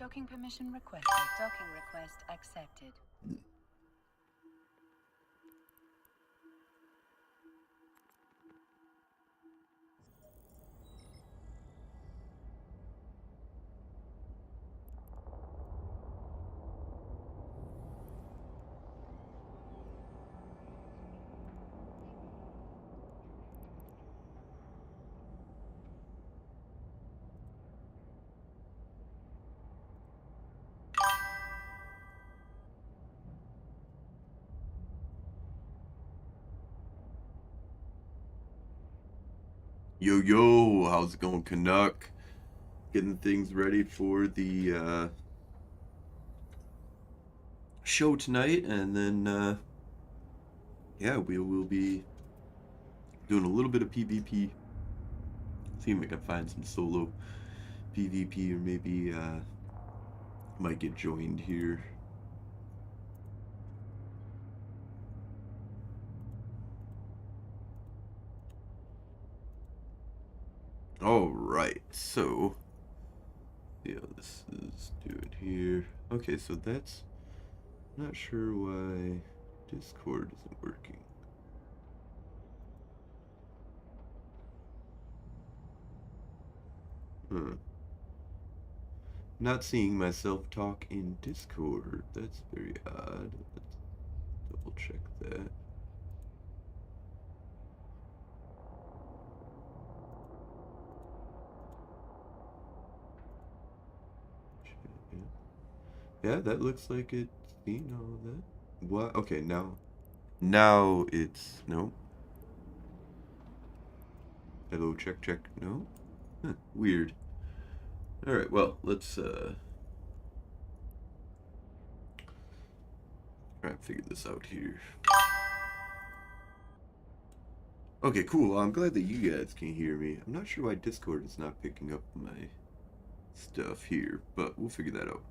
Docking permission requested. Docking request accepted. Yo, yo, how's it going, Canuck? Getting things ready for the show tonight, and then, yeah, we will be doing a little bit of PvP. See if I can find some solo PvP, or maybe, might get joined here. Alright, so, yeah, this is doing here. Okay, so that's, not sure why Discord isn't working. Huh. Not seeing myself talk in Discord. That's very odd. Let's double check that. Yeah, that looks like it's seen all of that. What? Okay, now it's no. Hello, check, check. No. Huh, weird. All right, well, let's try and figure this out here. Okay, cool. I'm glad that you guys can hear me. I'm not sure why Discord is not picking up my stuff here, but we'll figure that out.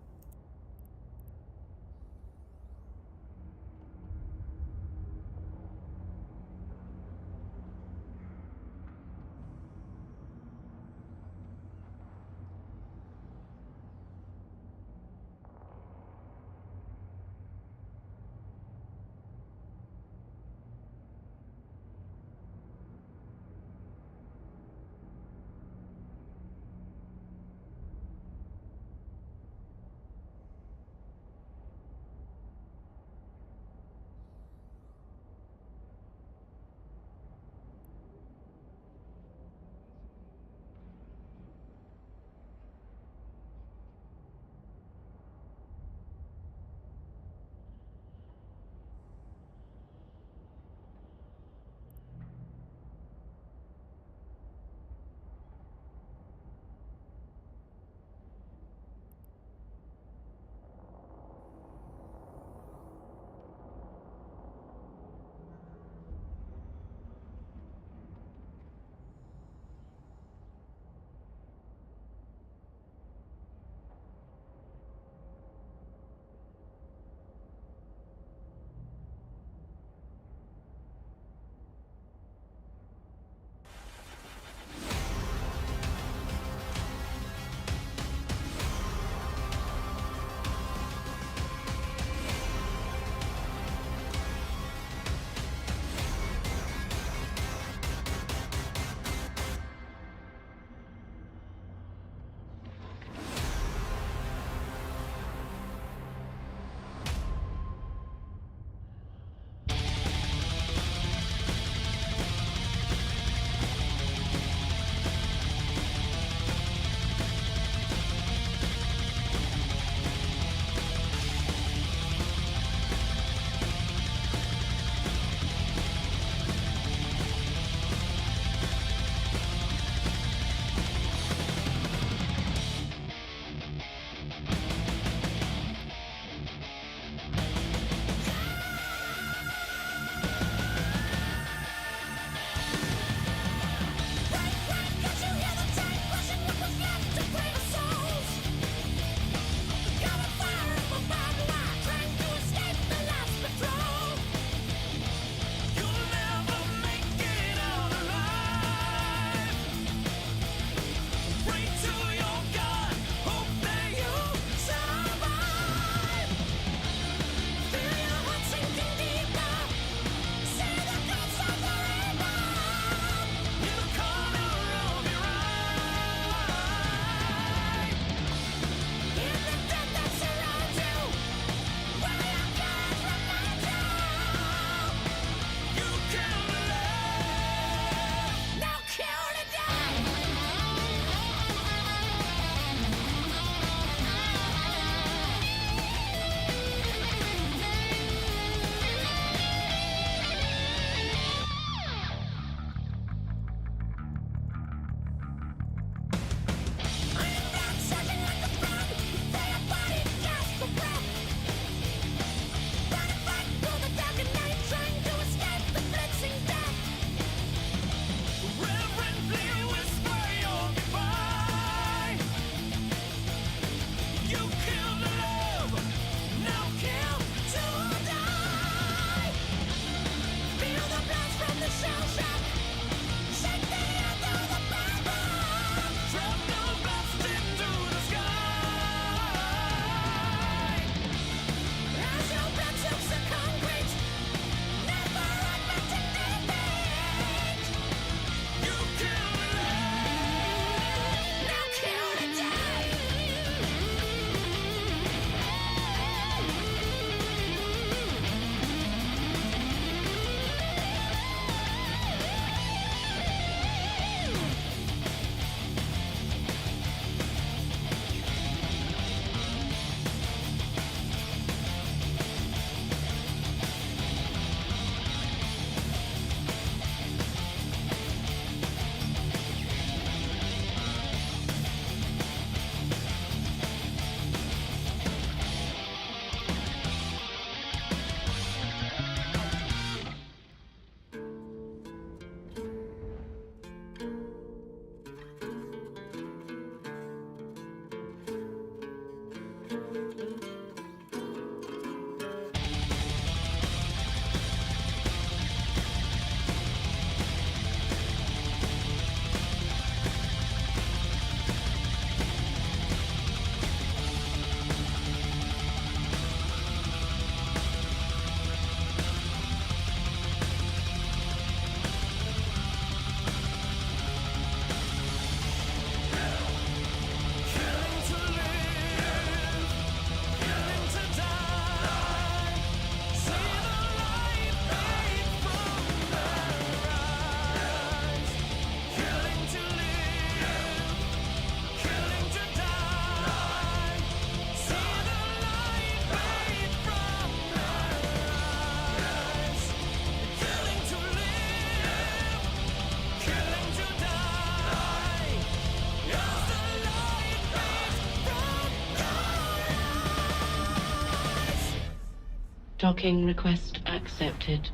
Docking request accepted.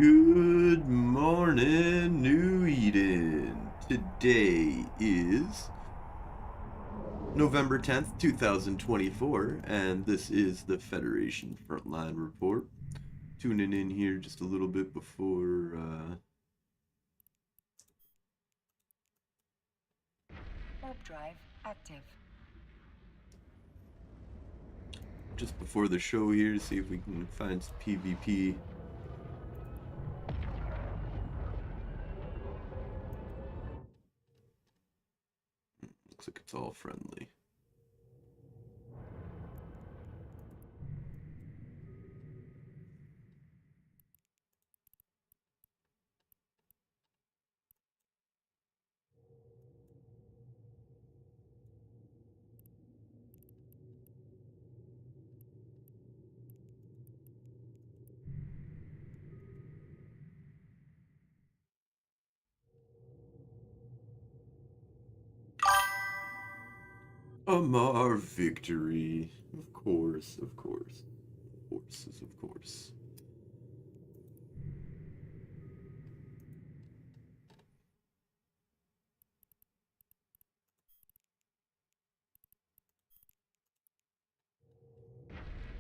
Good morning, New Eden. Today is November 10th, 2024, and this is the Federation Frontline Report. Tuning in here just a little bit before, Warp drive active. just before the show here to see if we can find some PvP. Looks like it's all friendly. Amar victory. Of course, of course. Horses, of course.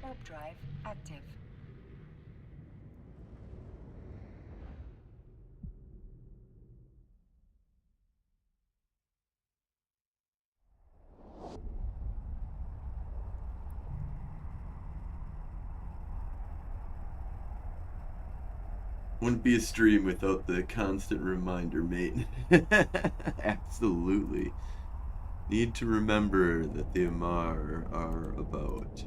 Warp drive active. Wouldn't be a stream without the constant reminder, mate. Absolutely. Need to remember that the Amar are about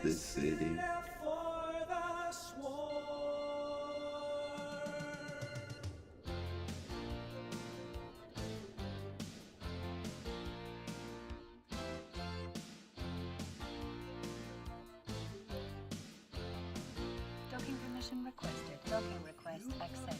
this city. Docking permission requested. Docking request accepted.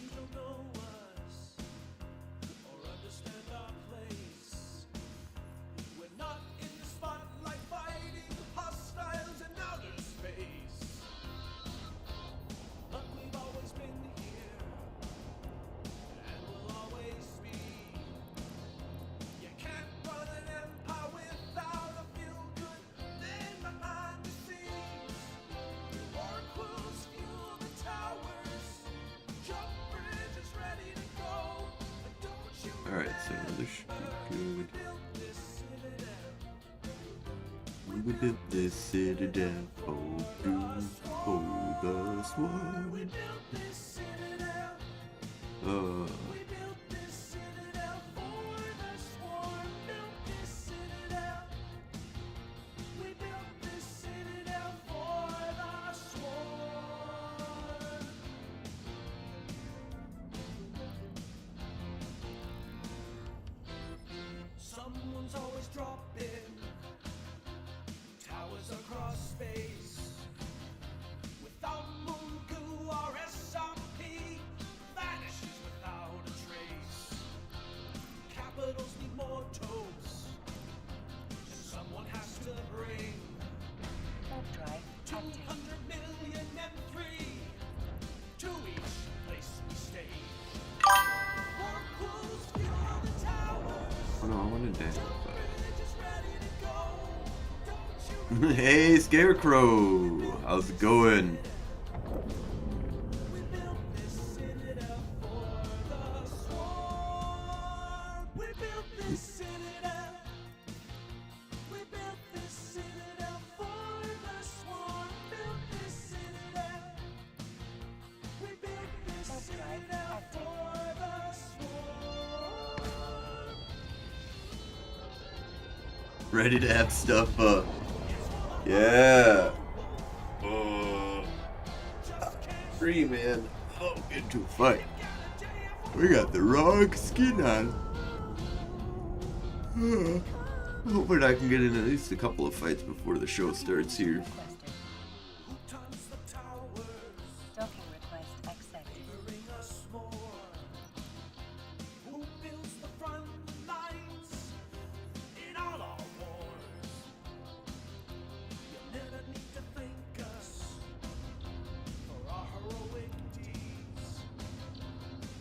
Alright, so this should be good. We built this citadel for you, for the sword. Someone's always dropping towers across space. Without moon goo or SRP, vanishes without a trace. Capitals need more toes. Someone has to bring Warp drive active. 200 million and 3 to each place we stay. War pools fuel the towers. Oh no, I wanted to dance. Just ready to go. Don't you Hey, Scarecrow! How's it going? We built this citadel for the swarm. We built this citadel. We built this citadel for the swarm. Built this citadel. We built this citadel for the swarm. Ready to have stuff up. Yeah. Free man. Oh, into a fight. We got the wrong skin on. Hoping I can get in at least a couple of fights before the show starts here. Requested. Docking request accepted. Who builds the front lines in all our wars? You never need to thank us for our heroic deeds.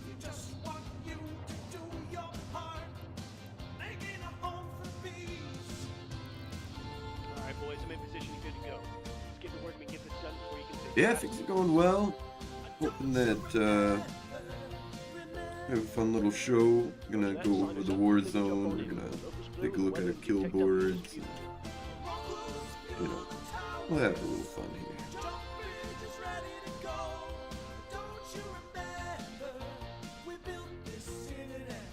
We just want you to do your part, making a home for bees. Alright, boys, I'm in position and good to go. Let's get to work and get this done before you can say Yeah, things are going well. Hoping that we have a fun little show. Gonna go over the war zone. We're gonna take a look at kill boards. And, you know, we'll have a little fun here. Jump bridge is ready to go. Don't you remember? We built this citadel.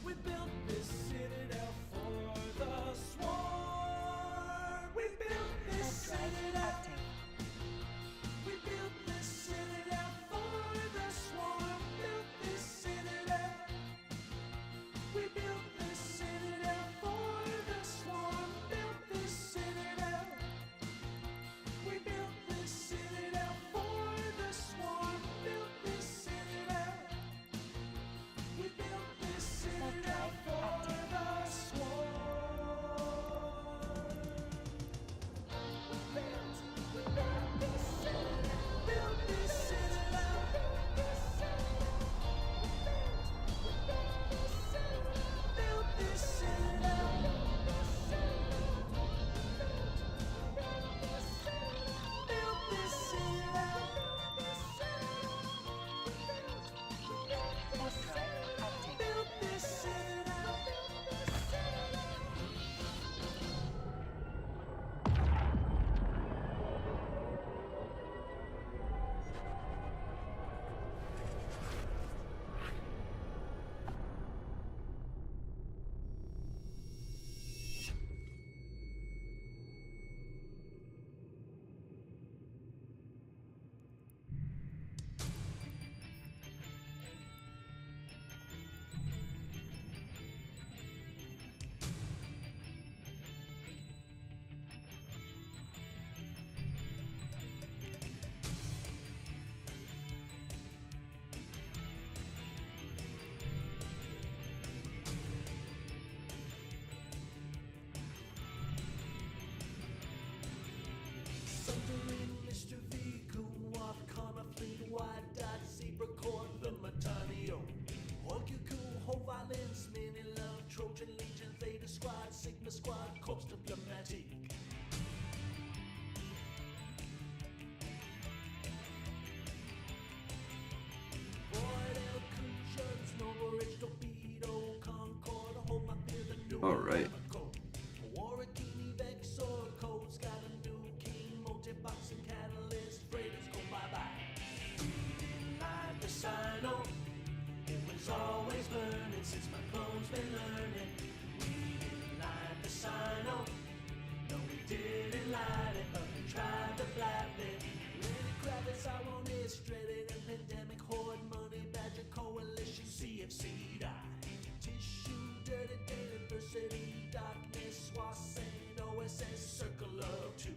We built this citadel for the swarm. We built this Drive citadel. active. We built this citadel for the swarm. Built this citadel. We built this citadel for the swarm. Built this citadel. We built this citadel for the swarm. Built this citadel. We built this citadel for the swarm. We built this citadel. Built this citadel. Built this citadel. Built this citadel. Warp drive active. Built this citadel. Thundering Mr. V, Coon Walk, Connor, Fleet, Wide Dot, Zebra, Corn, the Matanio. Orcuku, Ho Violence, Mini Love, Trojan Legion, Theta Squad, Sigma Squad, Corps Diplomatique. Void El Cushions, Nova Ridge, Torpedo, Concord, Hold My Beer, the new All right. Warrakini, Vexor, Code's got a new king, multi-box and catalyst, freighters go bye-bye. Like the Sino, it was always burning since my clone's been learning. We didn't like the Sino, no we didn't light it, but we tried to blab it. Lenny Kravitz, I want it, dreaded and pandemic, horde, money, badger, coalition, CFC, die. Tissue, dirty, diversity, darkness, Swassend, OSS, circle of two.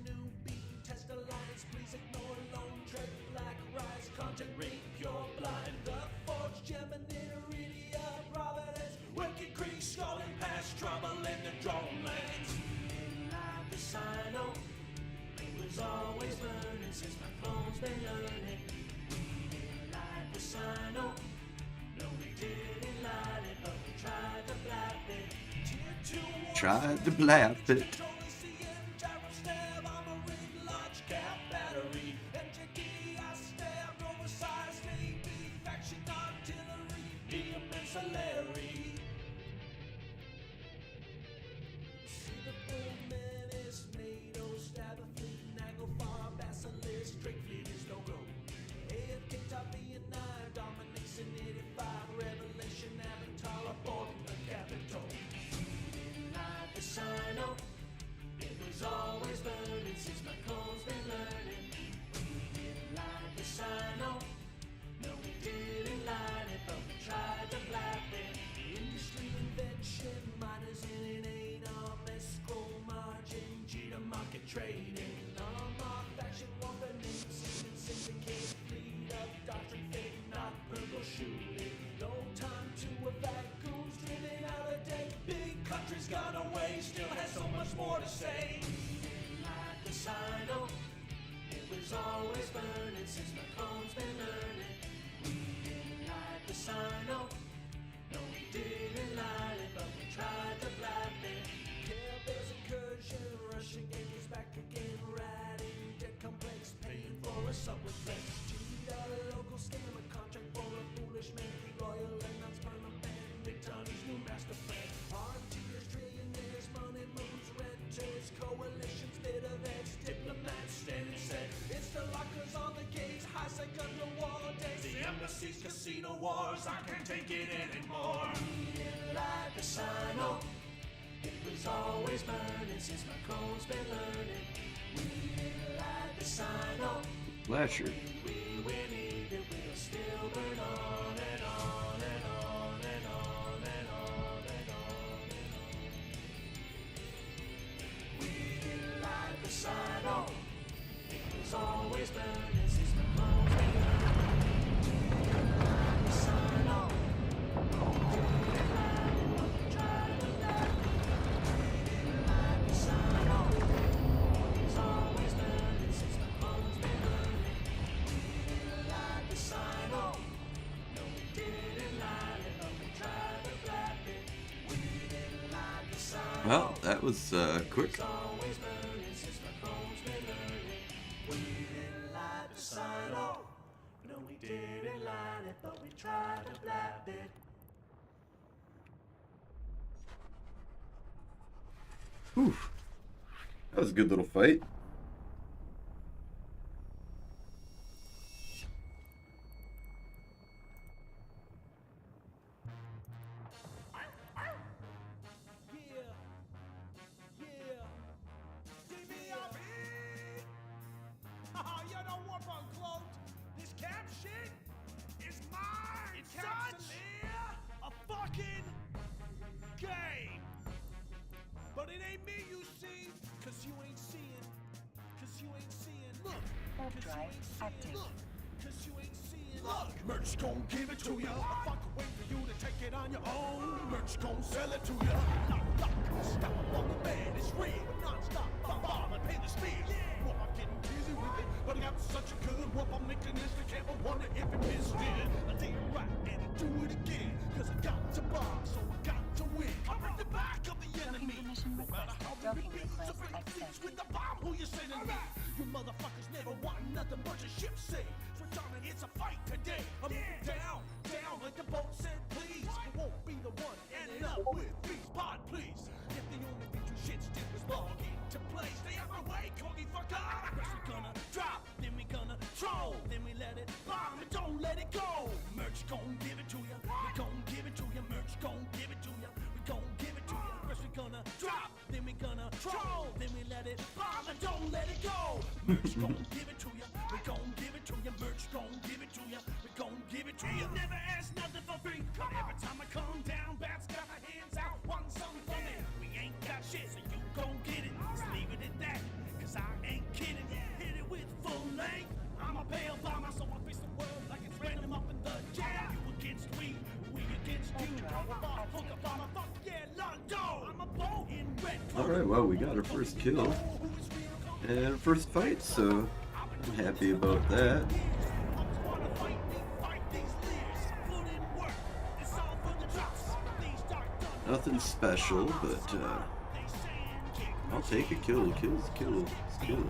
New beat, test alliance, please ignore lone tread, black rise, content, ring, pure blind. The forge, Gemini, Iridia, Providence, Wicked Creek, scrolling past trouble in the drone lands. Like the Sino, it was always burning since my phone's been learning. We didn't like the Sino, no we didn't light it, but we tried to blab it. Tier 2 war Tried to blab it. Controlling CM, gyro stab, armoring, large cap battery. MJD, I stabbed, oversized AB, faction artillery, DM ancillary. See the full menace, NATO, stab a fleet, Naglfar, Basilisk, Drake fleet is no go. AFK, top B&I, domination 85, Revelation, Avatar, aboard the Capitol. Like the Sino, trading. Unmarked faction warfare, name seeming syndicate, fleet of doctrine, fake, not burgle shooting. No time to evac, goons driven out of date. Big country's gone away, still has so much more to say. We didn't like the silo, it was always burning since Macron's been learning. We didn't like the silo, no we didn't like it, but we tried to black it. Yeah, there's incursion, Russian is back again, riding dead complex, paying for a subway flex. $2 local scam, a contract for a foolish man, loyal and non-sperma man, Big Tony's new master plan. RTers, trillionaires, money moves, renters, coalitions, bit of edge, diplomats standing set. It's the lockers on the gates, high sec underwater days, the embassies, casino wars, I can't take it anymore. We didn't like the silo, it was always burning since Macron's been learning. We didn't like the silo, Lasher. we need it, we'll still burn on and on and on and on and on and on and on. We didn't like the silo, it was always burning since Macron's been learning. We didn't like the silo, we didn't like it, but we tried to black it. We didn't like the silo, it was always burning since Macron's been learning. We didn't like the silo, no we didn't like it, but we tried to black it. We didn't like the silo. Well, that was quick. It's always burning since Macron's been learning. We didn't like the silo, no we didn't like it, but we tried to black it. Whew. That was a good little fight. You don't want uncloaked. This cap shit is mine. It's such a fucking game. But it ain't me you see, cause you ain't seeing. Cause you ain't seeing. Look. Warp Cause you drive ain't seeing. active. Look. Cause you ain't seeing. Look. Merch gon' give it to ya. I fuck wait for you to take it on your own. Merch gon' sell it to ya. Knock, knock. Stop on the bed. It's real. Non-stop. Bomb and pay the speed. Well, I'm getting busy with it, but I got such a good whoop. I'm making this the camp. I wonder if it missed it. I did it right and I do it again. Cause I got to bomb, so I got to win. I'm at the back of the enemy. Permission No matter how requested. many Docking beats, I request bring the beats accepted. with the bomb. Who you sending me? You motherfuckers never want nothing but your ship say. So darling, it's a fight today. I'm down, down like the boat said, please. I won't be the one ending up with beast pod, please. If the only thing you shits did was log into play, stay out my way, corgi fucker. First we gonna drop, then we gonna troll, then we let it bomb and don't let it go. Merch gon' give it to ya, we gon' give it to ya. Merch gon' give it to ya, we gon' give it to ya. First we gonna drop, then we gonna troll, then we let it bomb and don't let it go. Merch gon' give it to ya, we gon' give it to ya. Merch gon' give it to ya, we gon' give it to ya. Never ask nothing for free, but every time I come down, bats got my hands out, want something from it. We ain't got shit, so you gon' get it. Just leave it at that, cause I ain't kidding. Hit it with full length. I'm a pale bomber, so I face the world like it's random up in the jam. You against we against you. Hook up on a fuck yeah, Londo. I'm a bow in red. Alright, well, we got our first kill and first fight, so I'm happy about that. Nothing special, but I'll take a kill. Kill's a kill. It's a kill.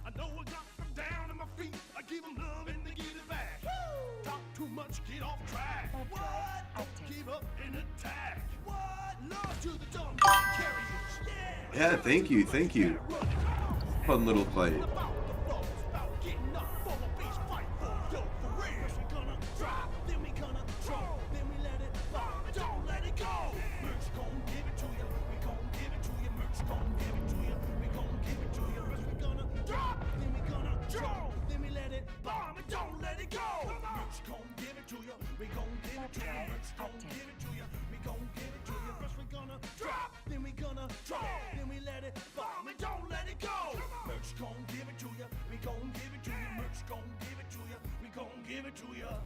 I know I got them down on my feet. I give them love and they give it back. Talk too much, get off track. What? Don't give up and attack. What? Love to the dumb carriers. Yeah, thank you, thank you. Fun little fight. About the foes, about getting up for a beast fight for yo for real. First we gonna drop, then we gonna troll, then we let trouble. Then we let it bomb and don't let it go. Merch gon' give it to ya. We gon' give it to ya. Merch gon' give it to ya. We gon' give it to ya.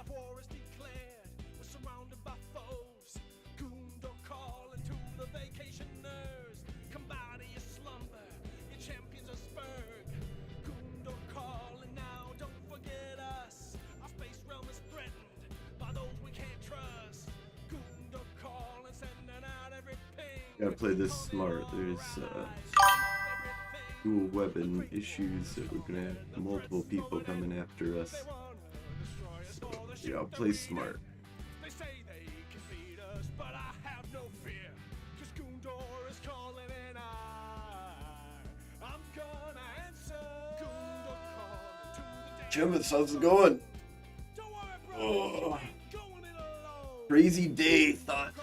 War is declared, we're surrounded by foes. Goon, don't call into the vacationers. Come out of your slumber, your champions are spurred. Goon, don't call, and now don't forget us. Our space realm is threatened by those we can't trust. Goon, don't call, and sending out every ping. Gotta play this smart. There's dual weapon issues that we're gonna have multiple people coming after us. Yeah, play smart. They say they can beat us, but I have no fear. 'Cause Goondor is calling and I'm gonna answer. Goondor calling to the day. Jimmy, how's it going? Don't worry, bro. Oh, Going it alone. crazy day. Thought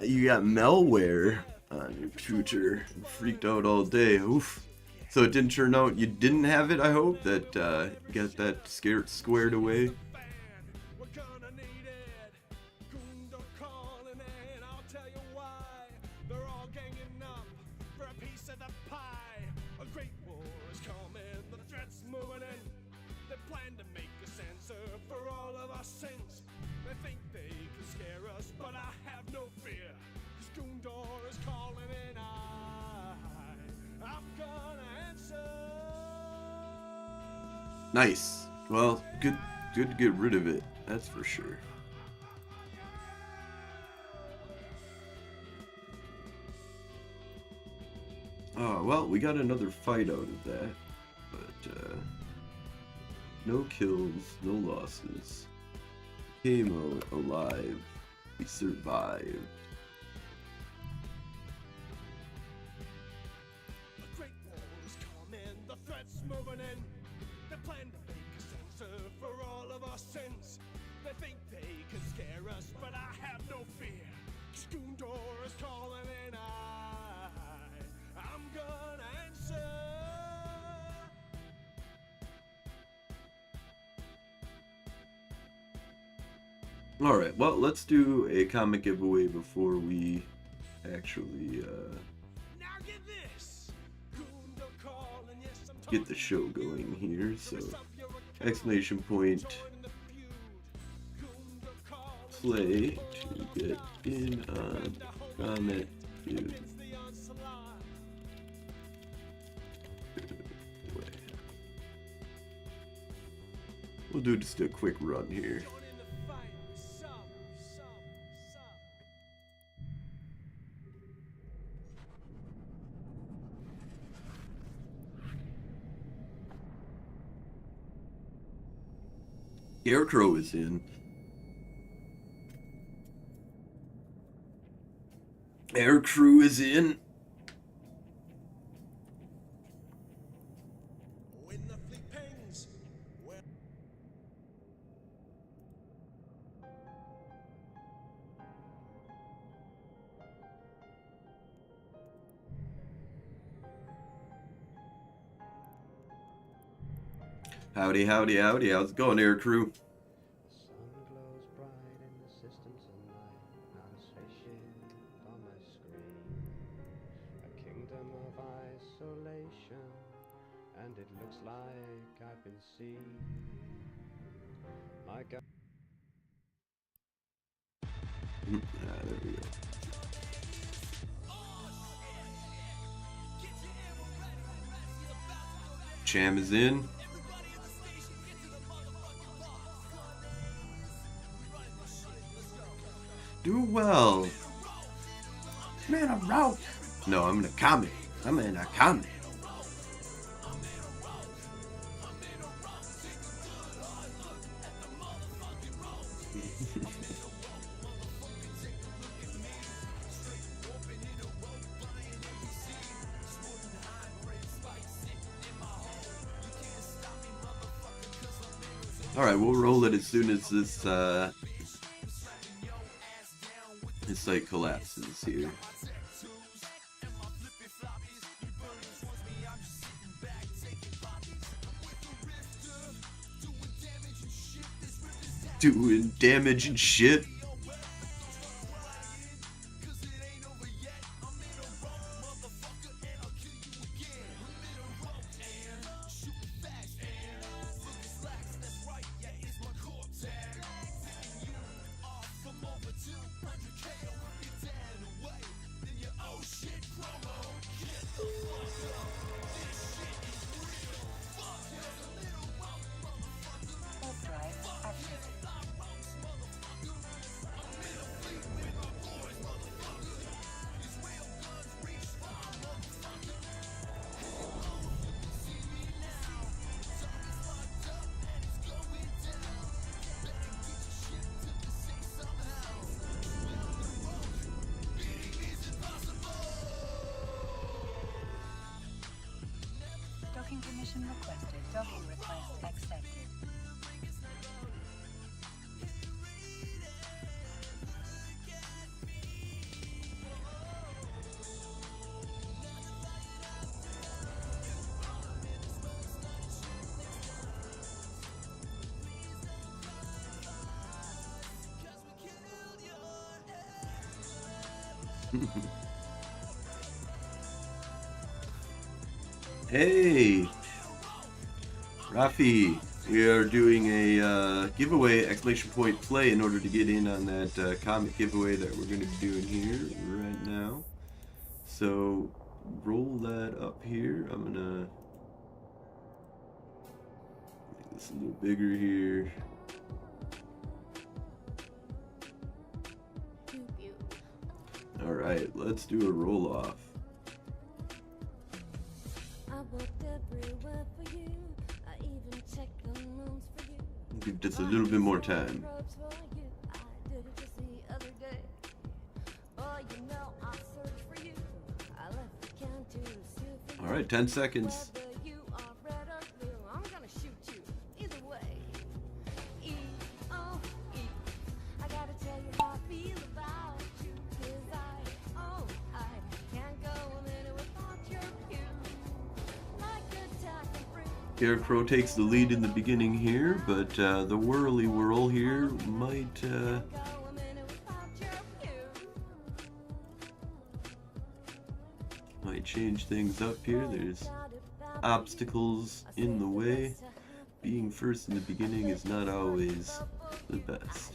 you got malware on your computer. Freaked out all day. Oof. So it didn't turn out you didn't have it, I hope, that you got that squared away. We're gonna need it. Goondor calling and I'll tell you why. They're all ganging up for a piece of the pie. A great war is coming, the threats moving in. They plan to make us answer for all of our sins. They think they can scare us, but I have no fear. 'Cause Goondor is calling and I'm gonna answer. Nice. Well, good to get rid of it. That's for sure. Oh, well, we got another fight out of that, but no kills, no losses. Came out alive. We survived. A great war is coming, the threats moving in. They plan to make us answer for all of our sins. They think they can scare us, but I have no fear. Goondor is calling and I'm gonna answer. Alright, well, let's do a comic giveaway before we actually Now get this. Goondor calling, yes, I'm get the show going here. So, exclamation point, play to get in on comic giveaway. We'll do just a quick run here. Scarecrow is in. Air crew is in. When the fleet pings, Howdy, howdy, howdy. How's it going, air crew? The sun glows bright in the system tonight. Not a spaceship on my screen. A kingdom of isolation, and it looks like I've been seen. My God. There we go. Cham is in. Do well. Man, a route. No, I'm in a comic. I'm in a comic. Alright, we'll roll it as soon as this site collapses here. Doing damage and shit. Warp drive active. Docking permission requested. Docking request accepted. Hey, Rafi, we are doing a giveaway, exclamation point play, in order to get in on that comic giveaway that we're going to be doing here right now. So roll that up here. I'm gonna make this a little bigger here. All right, let's do a roll off. Give just a little bit more time. All right, 10 seconds. Scarecrow takes the lead in the beginning here, but the whirly whirl here might change things up here. There's obstacles in the way. Being first in the beginning is not always the best.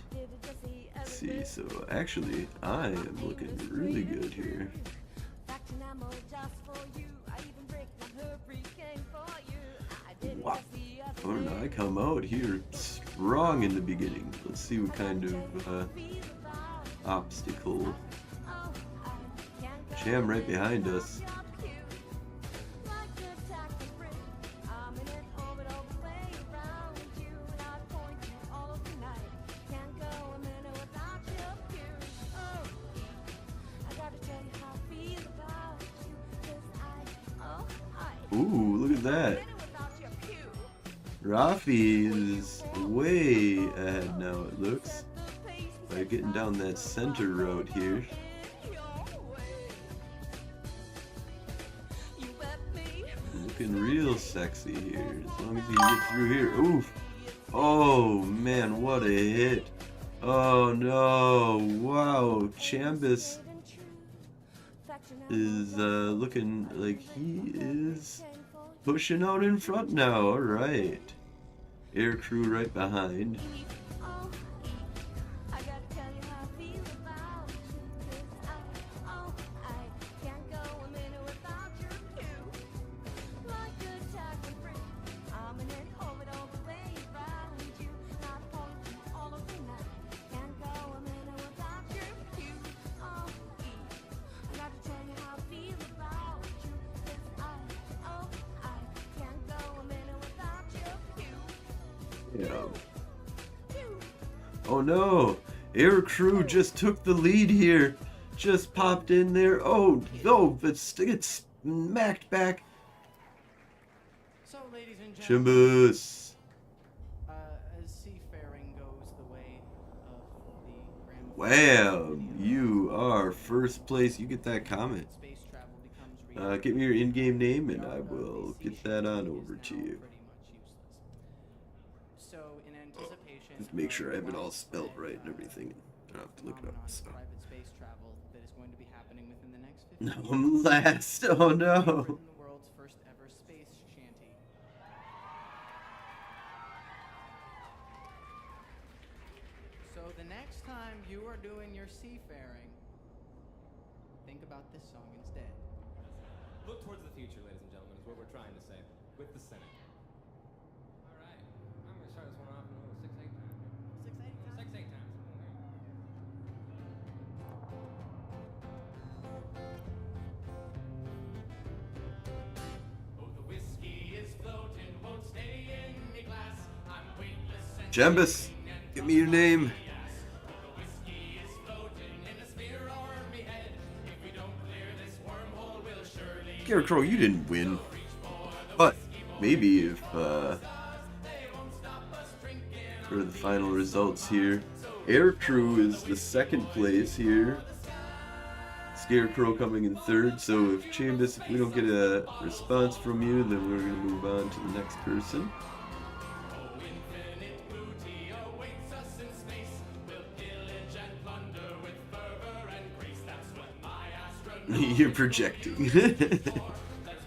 Let's see, so actually I am looking really good here. Wow. Oh no, I come out here strong in the beginning. Let's see what kind of obstacle. Cham right behind us. Ooh, look at that. Rafi is way ahead now, it looks. By getting down that center road here. Looking real sexy here, as long as you get through here. Oof! Oh man, what a hit! Oh no! Wow, Chambus is looking like he is pushing out in front now. All right, air crew right behind. Yeah. Oh no! Air crew just took the lead here. Just popped in there. Oh no! It's smacked back. So, ladies and gentlemen, Chimbus. as seafaring goes the way of the Wham! You are first place. You get that comment. space travel becomes Give me your in-game name and I will get that on over to you. pretty much useless. So, in anticipation, Just make sure I have it all widespread, spelled right and everything. I don't have to look it up. phenomenon of So. private space travel that is going to be happening within the next 50 No, years. I'm last. Oh We've no. written the world's first ever space shanty. So the next time you are doing your seafaring, think about this song instead. Look towards the future, ladies and gentlemen, is what we're trying to say. With the Senate. Alright, I'm gonna start this one off in a little 6-8 time. 6-8 times. Oh, the whiskey is floating, won't stay in me glass. I'm weightless and Jambus, give me your name. oh, the whiskey is floating in a sphere o'er me head. If we don't clear this wormhole, we'll surely Scarecrow, you didn't win. But maybe if for the final results here, Air Crew is the second place here. Scarecrow coming in third. So if Chambus, if we don't get a response from you, then we're gonna move on to the next person. infinite booty awaits us in space. We'll pillage and plunder with fervor and grace. That's what my astronaut You're projecting. let's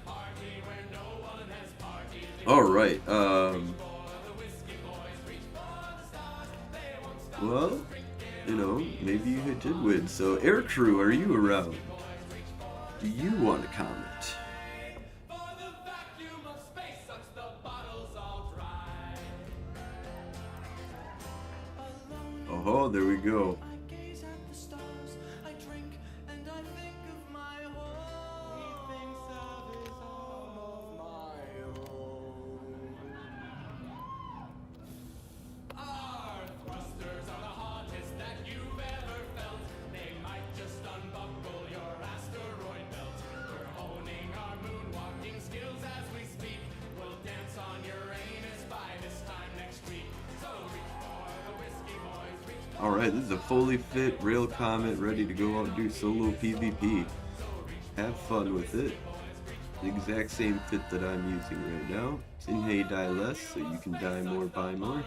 party where no one has partied. All right. The whiskey boys reach for the stars. They won't stop Well, you know, maybe you did win. So, Air Crew, are you around? Do you want to comment? for the vacuum of space. Sucks the bottles all dry. Oh, there we go. I gaze at the stars, I drink, and I think of my home. He thinks of his home of my own. Our thrusters are the hottest that you've ever felt. They might just unbuckle your asteroid belt. We're honing our moonwalking skills as we speak. We'll dance on Uranus by this time next week. So reach for the whiskey boys, reach for Alright, this is a fully fit rail comet ready to go out and do solo PvP. Have fun with it. The exact same fit that I'm using right now. It's in Hey Die Less, so you can die more, buy more.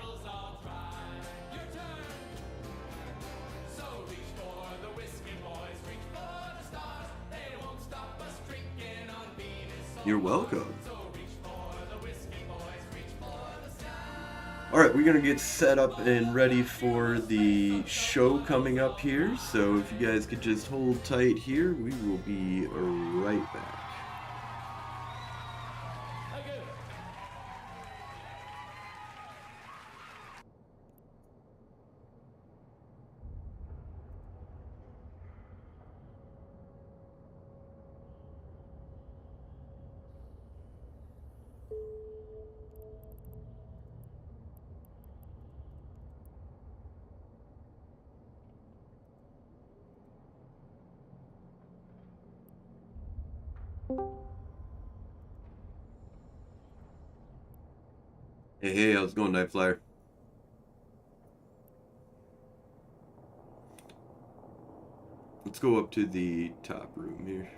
so reach for the whiskey boys, reach for the stars. They won't stop us drinking on Venus. You're welcome. So reach for the whiskey boys, reach for the stars. Alright, we're gonna get set up and ready for the show coming up here. So if you guys could just hold tight here, we will be right back. Hey, how's it going, Night Flyer? Let's go up to the top room here.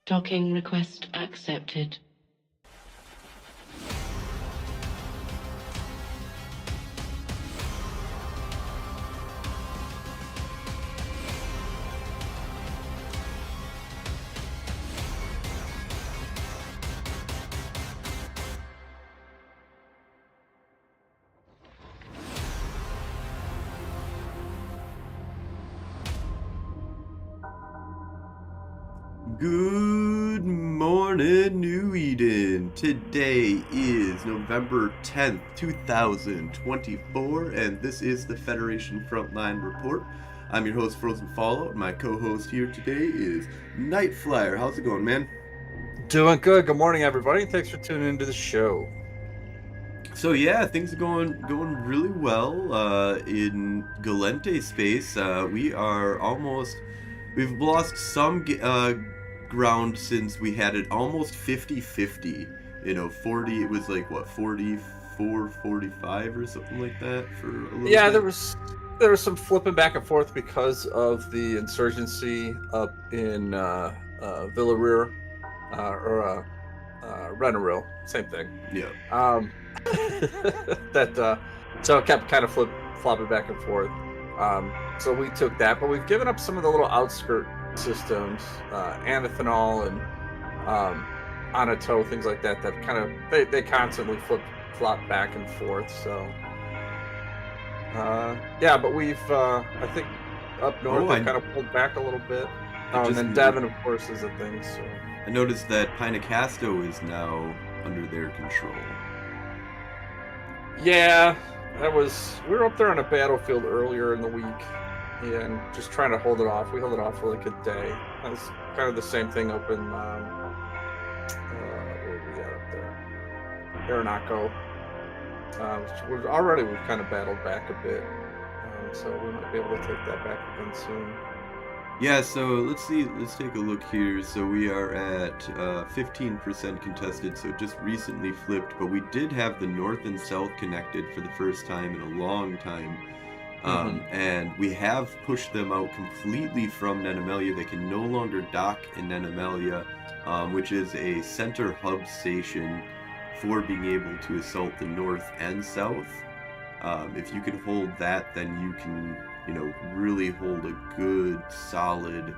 Docking request accepted. Good morning, New Eden. Today is November 10th, 2024, and this is the Federation Frontline Report. I'm your host, Frozen Fallout. My co-host here today is Nightflyer. How's it going, man? Doing good. Good morning, everybody. Thanks for tuning into the show. So yeah, things are going really well in Galente space. We've lost some ground since we had it almost 50-50. 40, it was like what, 44, 45 or something like that for a little Yeah, bit. there was some flipping back and forth because of the insurgency up in Villarreal or Renaril, same thing. Yeah. So it kept kind of flopping back and forth. So we took that, but we've given up some of the little outskirt systems, Anathanol and Anato, things like that. That kind of they constantly flop back and forth. So yeah, but we've I think up north we've kind of pulled back a little bit. And then Devon, of course, is a thing. So I noticed that Pinacasto is now under their control. Yeah, we were up there on a battlefield earlier in the week and just trying to hold it off. We held it off for like a day. That was kind of the same thing up in where we got up there? Aranaco. We've kind of battled back a bit. So we might be able to take that back again soon. Yeah, so let's take a look here. So we are at 15% contested, so just recently flipped, but we did have the north and south connected for the first time in a long time. And we have pushed them out completely from Nenemelia. They can no longer dock in Nenemelia, which is a center hub station for being able to assault the north and south. If you can hold that, then you can really hold a good, solid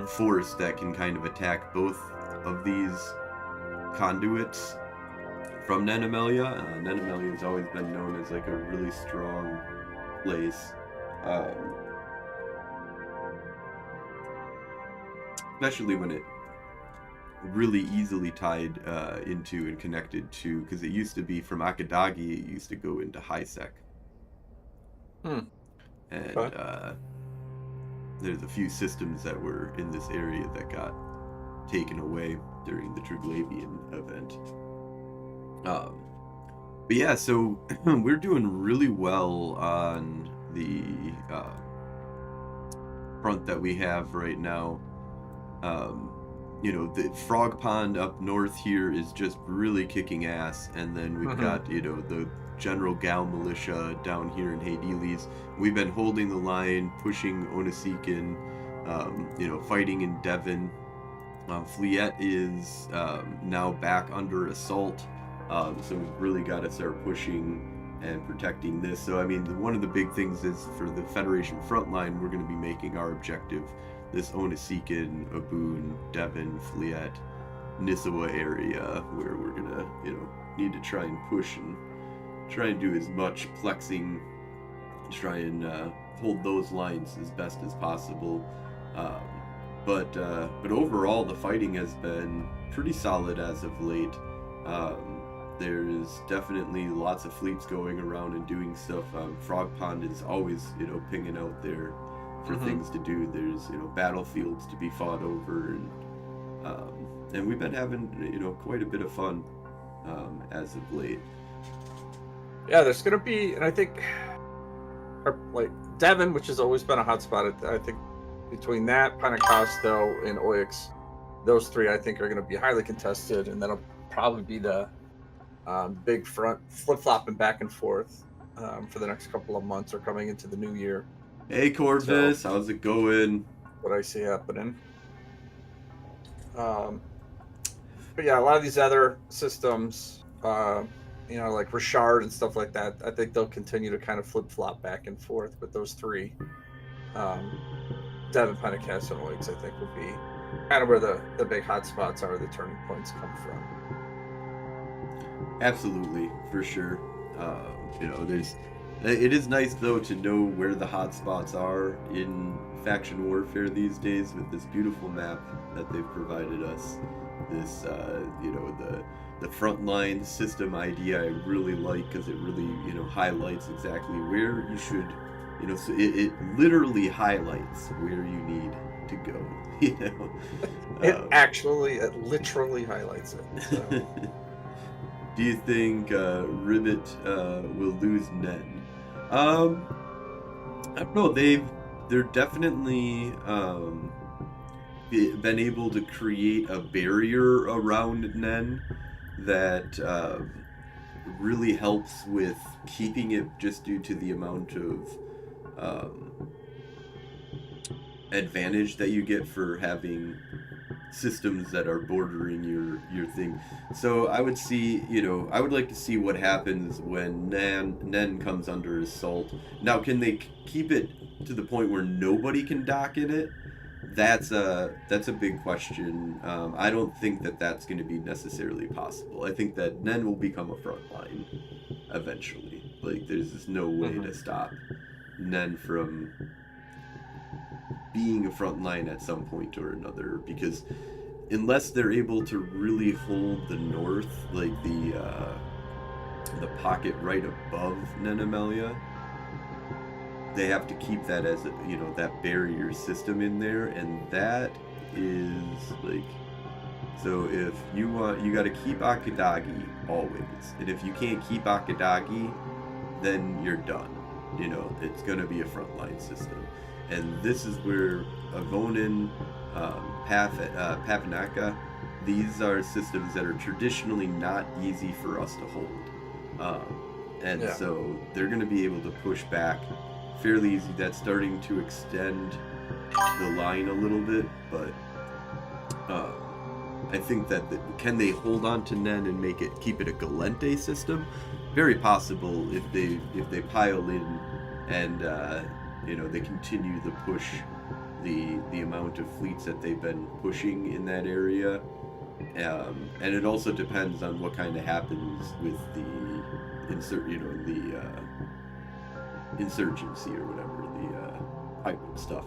force that can kind of attack both of these conduits from Nenemelia. Nenemelia has always been known as like a really strong place. Especially when it really easily tied into and connected to, because it used to be from Akadagi, it used to go into Hisek. And there's a few systems that were in this area that got taken away during the Triglavian event. But yeah, so we're doing really well on the front that we have right now. The Frog Pond up north here is just really kicking ass, and then we've got the General Gal militia down here in Hades. We've been holding the line, pushing Onasikin, fighting in Devon. Fleet is now back under assault, so we've really got to start pushing and protecting this. So I mean, one of the big things is for the Federation frontline, we're going to be making our objective this Onasikin, Aboon, Devon, Fleet, Nissawa area, where we're gonna need to try and push and try and do as much plexing, try and hold those lines as best as possible. But overall, the fighting has been pretty solid as of late. There's definitely lots of fleets going around and doing stuff. Frog Pond is always, pinging out there for things to do. There's, battlefields to be fought over, and we've been having, quite a bit of fun as of late. Yeah, there's going to be, and I think, like, Devon, which has always been a hot spot, I think between that, Panacosto, and Oyx, those three, I think, are going to be highly contested, and that'll probably be the big front flip-flopping back and forth for the next couple of months or coming into the new year. Hey, Corvus, how's it going? What I see happening. But yeah, a lot of these other systems, like Richard and stuff like that, I think they'll continue to kind of flip flop back and forth. But those three, Devon, Pentacast, and Oigs, I think will be kind of where the big hot spots are, the turning points come from. Absolutely, for sure. It is nice though to know where the hot spots are in faction warfare these days with this beautiful map that they've provided us. This, the frontline system idea I really like because it really, highlights exactly where you should, so it literally highlights where you need to go, It literally highlights it. So. Do you think Ribbit will lose Nen? I don't know. They're definitely been able to create a barrier around Nen that really helps with keeping it, just due to the amount of advantage that you get for having systems that are bordering your thing. So I would see, I would like to see what happens when Nen comes under assault. Now, can they keep it to the point where nobody can dock in it? That's a big question. I don't think that that's going to be necessarily possible. I think that Nen will become a frontline eventually. Like, there's just no way to stop Nen from being a frontline at some point or another, because unless they're able to really hold the north, like the pocket right above Nenemelia, they have to keep that as that barrier system in there, and that is like, so if you got to keep Akadagi always, and if you can't keep Akadagi, then you're done. It's gonna be a frontline system. And this is where Avonin, Papanaka, these are systems that are traditionally not easy for us to hold. So they're going to be able to push back fairly easy. That's starting to extend the line a little bit, but I think that can they hold on to Nen and keep it a Galente system? Very possible if they pile in and they continue to push the amount of fleets that they've been pushing in that area. And it also depends on what kind of happens with the insurgency or whatever, the pirate stuff,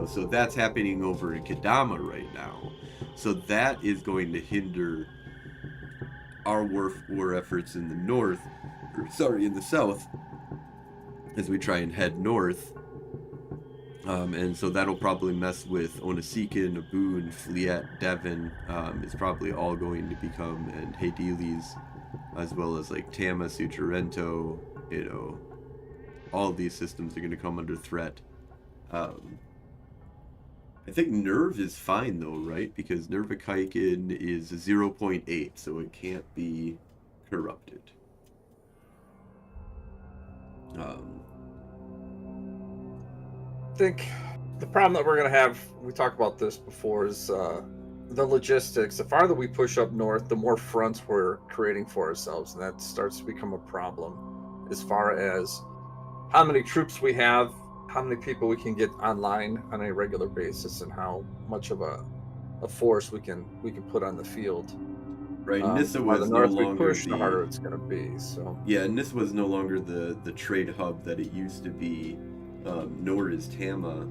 so that's happening over in Kadama right now. So that is going to hinder our war efforts in the north, in the south, as we try and head north. And so that'll probably mess with Onisika, Naboo, and Fleet. Devon is probably all going to become, and Hadiles, as well as like Tama, Suturento, all of these systems are going to come under threat. I think Nerve is fine though, right? Because Nervakaikin is 0.8, so it can't be corrupted. I think the problem that we're going to have, we talked about this before, is the logistics. The farther we push up north, the more fronts we're creating for ourselves, and that starts to become a problem as far as how many troops we have, how many people we can get online on a regular basis, and how much of a force we can put on the field. Right, Nissa was the no north longer we push, the harder it's going to be. So yeah, Nissa was no longer the trade hub that it used to be. Nor is Tama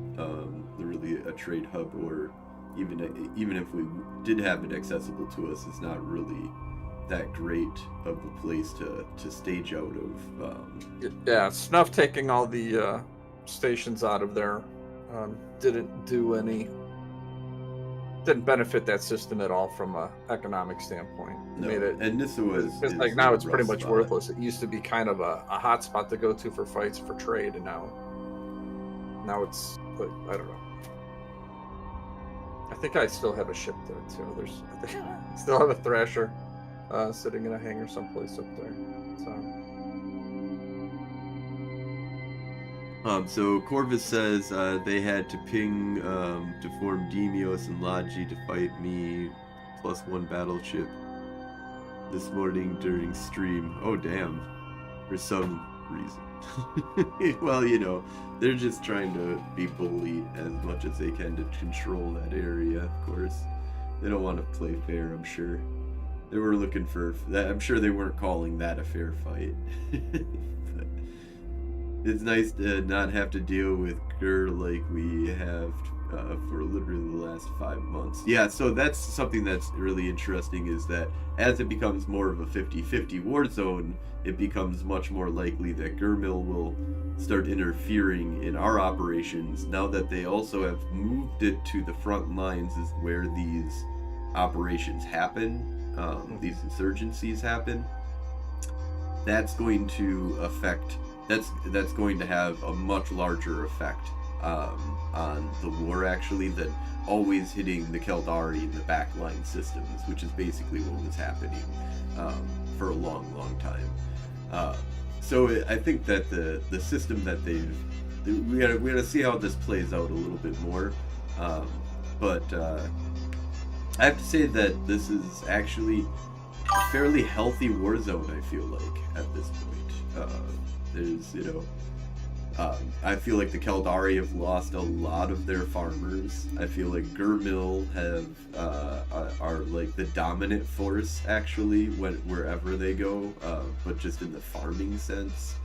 really a trade hub, or even if we did have it accessible to us, it's not really that great of a place to stage out of. Yeah, Snuff taking all the stations out of there didn't benefit that system at all from an economic standpoint. No, and Nissa was like now it's pretty much worthless. It used to be kind of a hot spot to go to for fights, for trade, and now it's like, I don't know. I think I still have a ship there too. I still have a Thrasher sitting in a hangar someplace up there. So Corvus says they had to ping to form Demios and Logi to fight me +1 battleship this morning during stream. Oh, damn. For some reason. Well, you know, they're just trying to be bully as much as they can to control that area, of course. They don't want to play fair, I'm sure. They were looking for that. I'm sure they weren't calling that a fair fight. But it's nice to not have to deal with GER like we have for literally the last 5 months. Yeah, so that's something that's really interesting, is that as it becomes more of a 50-50 war zone, it becomes much more likely that GERMIL will start interfering in our operations now that they also have moved it to the front lines is where these operations happen. These insurgencies happen. That's going to affect. That's going to have a much larger effect on the war, actually, than always hitting the Keldari and the backline systems, which is basically what was happening for a long time. So I think that the system that we gotta see how this plays out a little bit more, but. I have to say that this is actually a fairly healthy war zone, I feel like, at this point. There's, you know, I feel like the Keldari have lost a lot of their farmers. I feel like GERMIL are like the dominant force, actually, wherever they go, but just in the farming sense.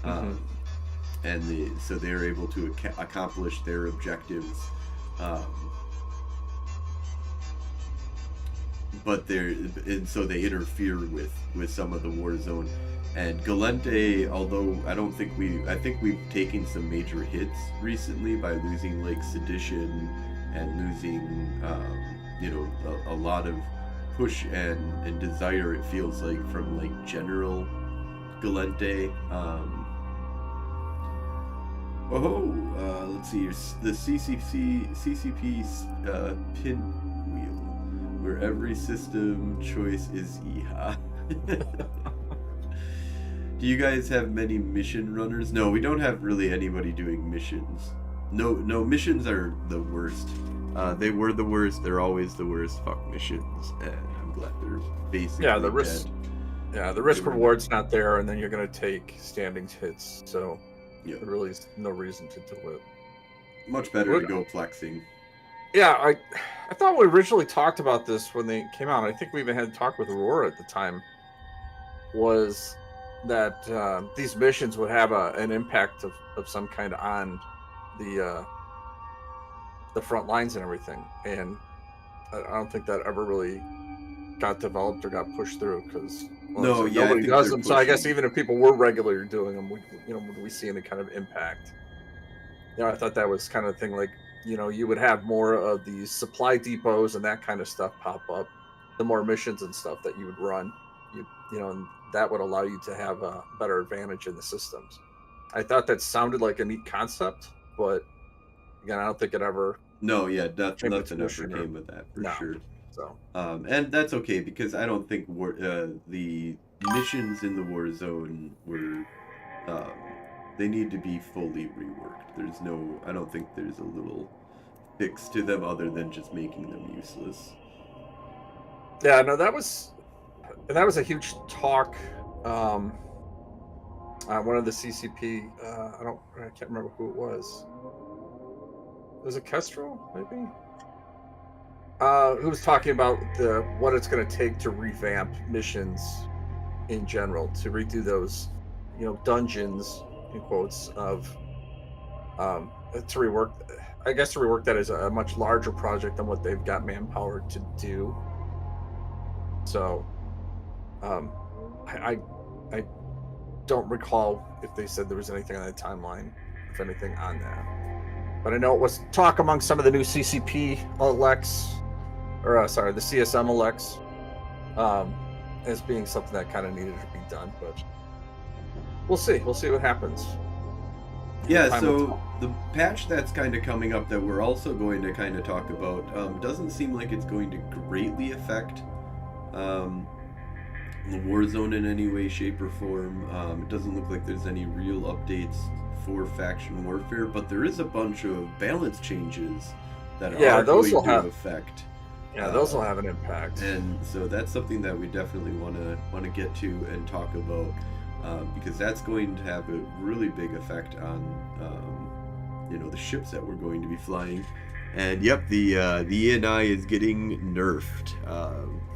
And so they're able to accomplish their objectives. But so they interfere with some of the war zone. And Galente, although I think we've taken some major hits recently by losing like Sedition and losing you know, a lot of push and desire, it feels like, from like General Galente. Let's see, the CCP pinwheel, where every system choice is EHA. Do you guys have many mission runners? No, we don't have really anybody doing missions. No, missions are the worst. They were the worst. They're always the worst. Fuck missions, and I'm glad they're basically the risk. dead. Yeah, the risk reward's not there, and then you're gonna take standings hits. So yeah, there really is no reason to do it. Much better to go flexing. Yeah, I thought we originally talked about this when they came out. I think we even had a talk with Aurora at the time. Was that these missions would have an impact of some kind on the front lines and everything, and I don't think that ever really got developed or got pushed through because nobody does them. So I guess even if people were regularly doing them, would we see any kind of impact? I thought that was kind of thing, like, you would have more of these supply depots and that kind of stuff pop up, the more missions and stuff that you would run, and that would allow you to have a better advantage in the systems. I thought that sounded like a neat concept, but again, I don't think it ever. No, yeah, nothing ever came with that for sure. So, and that's okay, because I don't think the missions in the war zone were. They need to be fully reworked. I don't think there's a little fix to them other than just making them useless. Yeah, no, that was a huge talk. One of the CCP, I can't remember who it was. Was it Kestrel, maybe? Who was talking about what it's going to take to revamp missions in general, to redo those, dungeons, in quotes, of to rework that as a much larger project than what they've got manpower to do. So I don't recall if they said there was anything on the timeline, if anything, on that, but I know it was talk among some of the new CCP elects, the CSM elects, as being something that kind of needed to be done, but we'll see what happens. Yeah, so the patch that's kind of coming up that we're also going to kind of talk about doesn't seem like it's going to greatly affect the war zone in any way, shape, or form. It doesn't look like there's any real updates for faction warfare, but there is a bunch of balance changes that are going to affect Yeah, those will have an impact. And so that's something that we definitely want to get to and talk about, because that's going to have a really big effect on the ships that we're going to be flying. And yep, the ENI is getting nerfed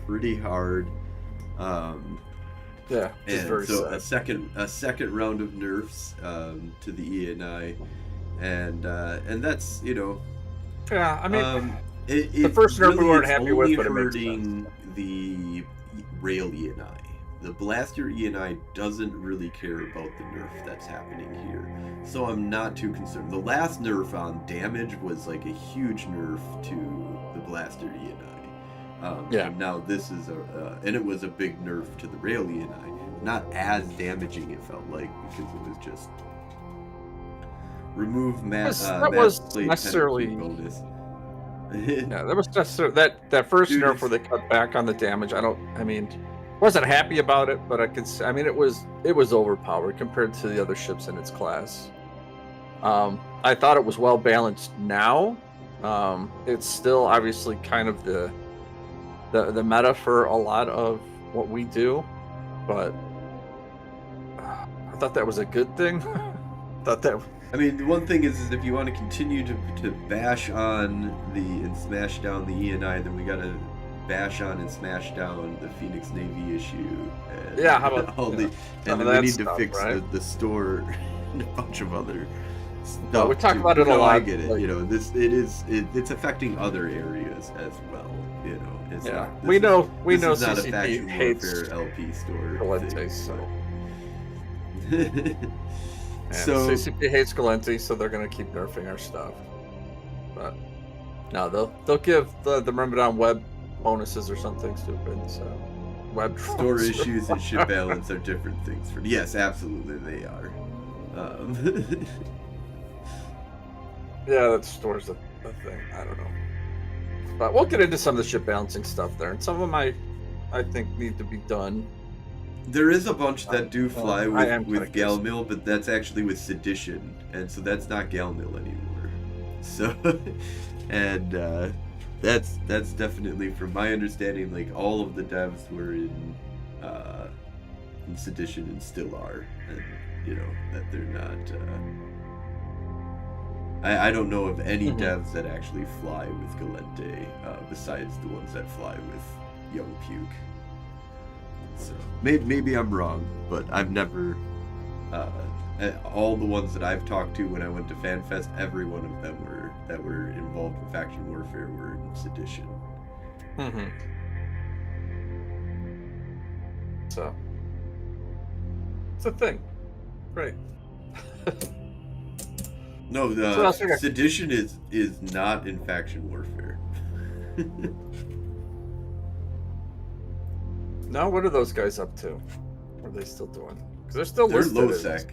pretty hard. Yeah, and very so sad. a second round of nerfs to the ENI, and that's Yeah, I mean, the first nerf we weren't happy with, only but it makes hurting the rail ENI. The blaster ENI doesn't really care about the nerf that's happening here, so I'm not too concerned. The last nerf on damage was like a huge nerf to the blaster ENI. Yeah. And now this is and it was a big nerf to the rail ENI. Not as damaging, it felt like, because it was just remove that was necessarily bonus. Yeah, that was necessarily that first Dude, nerf where they cut back on the damage. Wasn't happy about it, but it was overpowered compared to the other ships in its class. I thought it was well balanced now. It's still obviously kind of the meta for a lot of what we do, but I thought that was a good thing. I mean, the one thing is if you want to continue to bash on and smash down the ENI, then we gotta bash on and smash down the Phoenix Navy issue. And yeah, how about and then we need to fix the store and a bunch of other stuff. Well, we talked about it a lot. I get it. Like, it's affecting other areas as well. It's we know not a CCP faction hates warfare LP store. Galente, so. So CCP hates Galente, so they're gonna keep nerfing our stuff. But no, they'll give the Myrmidon web bonuses or something stupid. So web store issues and ship balance are different things. Yes, absolutely they are. Yeah, that store's a thing. I don't know. But we'll get into some of the ship balancing stuff there, and some of them I think need to be done. There is a bunch that do fly with Galmill, but that's actually with Sedition, and so that's not Galmill anymore. So, and that's definitely, from my understanding, like all of the devs were in Sedition and still are, and that they're not. I don't know of any devs that actually fly with Galente, besides the ones that fly with Young Puke. So maybe I'm wrong, but I've never. All the ones that I've talked to when I went to FanFest, every one of them that were involved in faction warfare were in Sedition. So it's a thing, right? No, Sedition is not in faction warfare. Now, what are those guys up to? What are they still doing? Because they're still they're listed.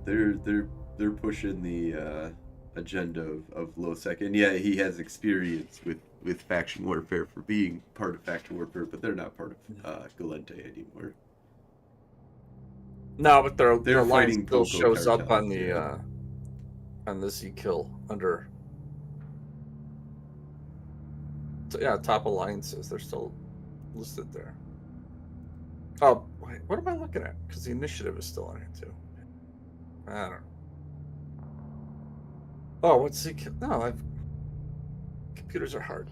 LowSec, they're pushing the agenda of LowSec, and yeah, he has experience with faction warfare for being part of faction warfare, but they're not part of Galente anymore. No, but their line fighting still Poco shows up cartels, on the Z-Kill under. So yeah, top alliances. They're still listed there. Oh, wait, what am I looking at? Because the initiative is still on here too. I don't know. Oh, what's Z-Kill? No, computers are hard.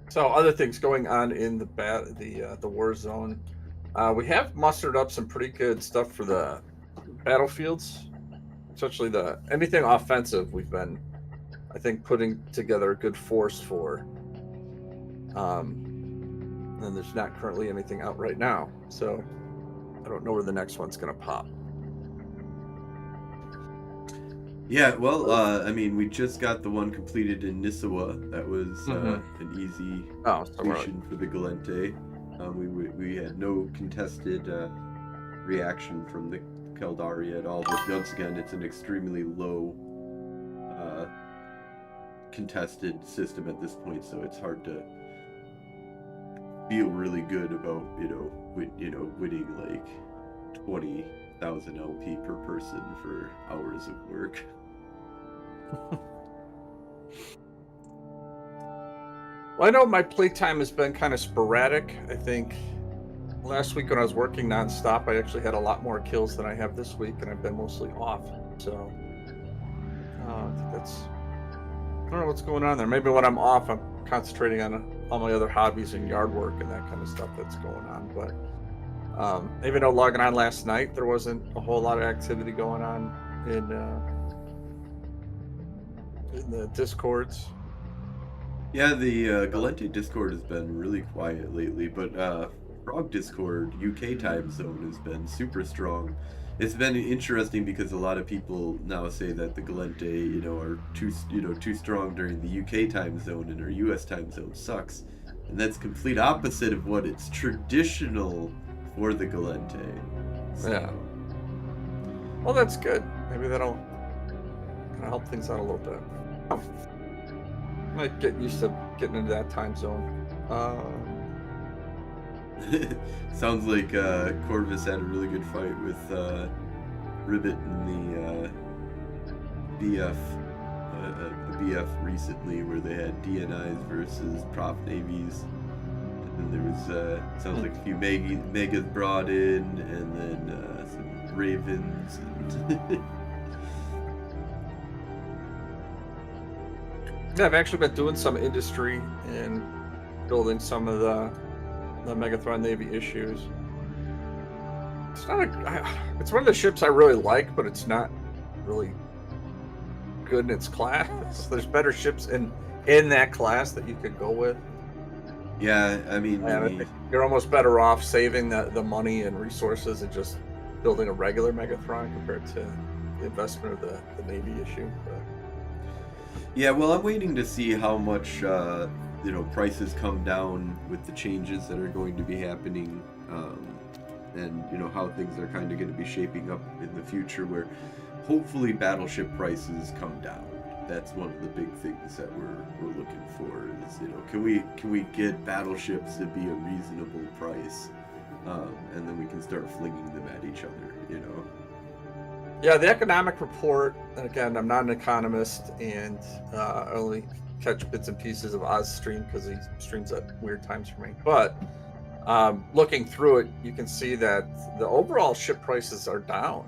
So other things going on in the war zone. We have mustered up some pretty good stuff for the battlefields, especially anything offensive. We've been, I think, putting together a good force for. And there's not currently anything out right now, so I don't know where the next one's gonna pop. Yeah, well, I mean, we just got the one completed in Nissawa. That was an easy solution for the Galente. We had no contested reaction from the Keldaria at all, but once again, it's an extremely low contested system at this point, so it's hard to feel really good about winning like 20,000 LP per person for hours of work. Well, I know my playtime has been kind of sporadic. I think last week when I was working nonstop, I actually had a lot more kills than I have this week, and I've been mostly off. So I think that's, I don't know what's going on there. Maybe when I'm off, I'm concentrating on all my other hobbies and yard work and that kind of stuff that's going on. But even though logging on last night, there wasn't a whole lot of activity going on in the Discords. Yeah, the Galente Discord has been really quiet lately, but Frog Discord UK time zone has been super strong. It's been interesting because a lot of people now say that the Galente, are too strong during the UK time zone, and our US time zone sucks. And that's complete opposite of what it's traditional for the Galente. So. Yeah. Well, that's good. Maybe that'll kind of help things out a little bit. Might get used to getting into that time zone. Sounds like Corvus had a really good fight with Ribbit in the BF, a BF recently where they had DNIs versus Prof Navies. And then there was, sounds like a few Megas brought in, and then some Ravens. And Yeah, I've actually been doing some industry and building some of the Megathron Navy issues. It's not it's one of the ships I really like, but it's not really good in its class. There's better ships in that class that you could go with. Yeah, I mean, I think you're almost better off saving the money and resources and just building a regular Megathron compared to the investment of the Navy issue. But yeah, well, I'm waiting to see how much prices come down with the changes that are going to be happening, and how things are kind of going to be shaping up in the future, where hopefully battleship prices come down. That's one of the big things that we're looking for. Is can we get battleships to be a reasonable price, and then we can start flinging them at each other. Yeah, the economic report, and again, I'm not an economist, and I only catch bits and pieces of Oz's stream because he streams at weird times for me. But looking through it, you can see that the overall ship prices are down.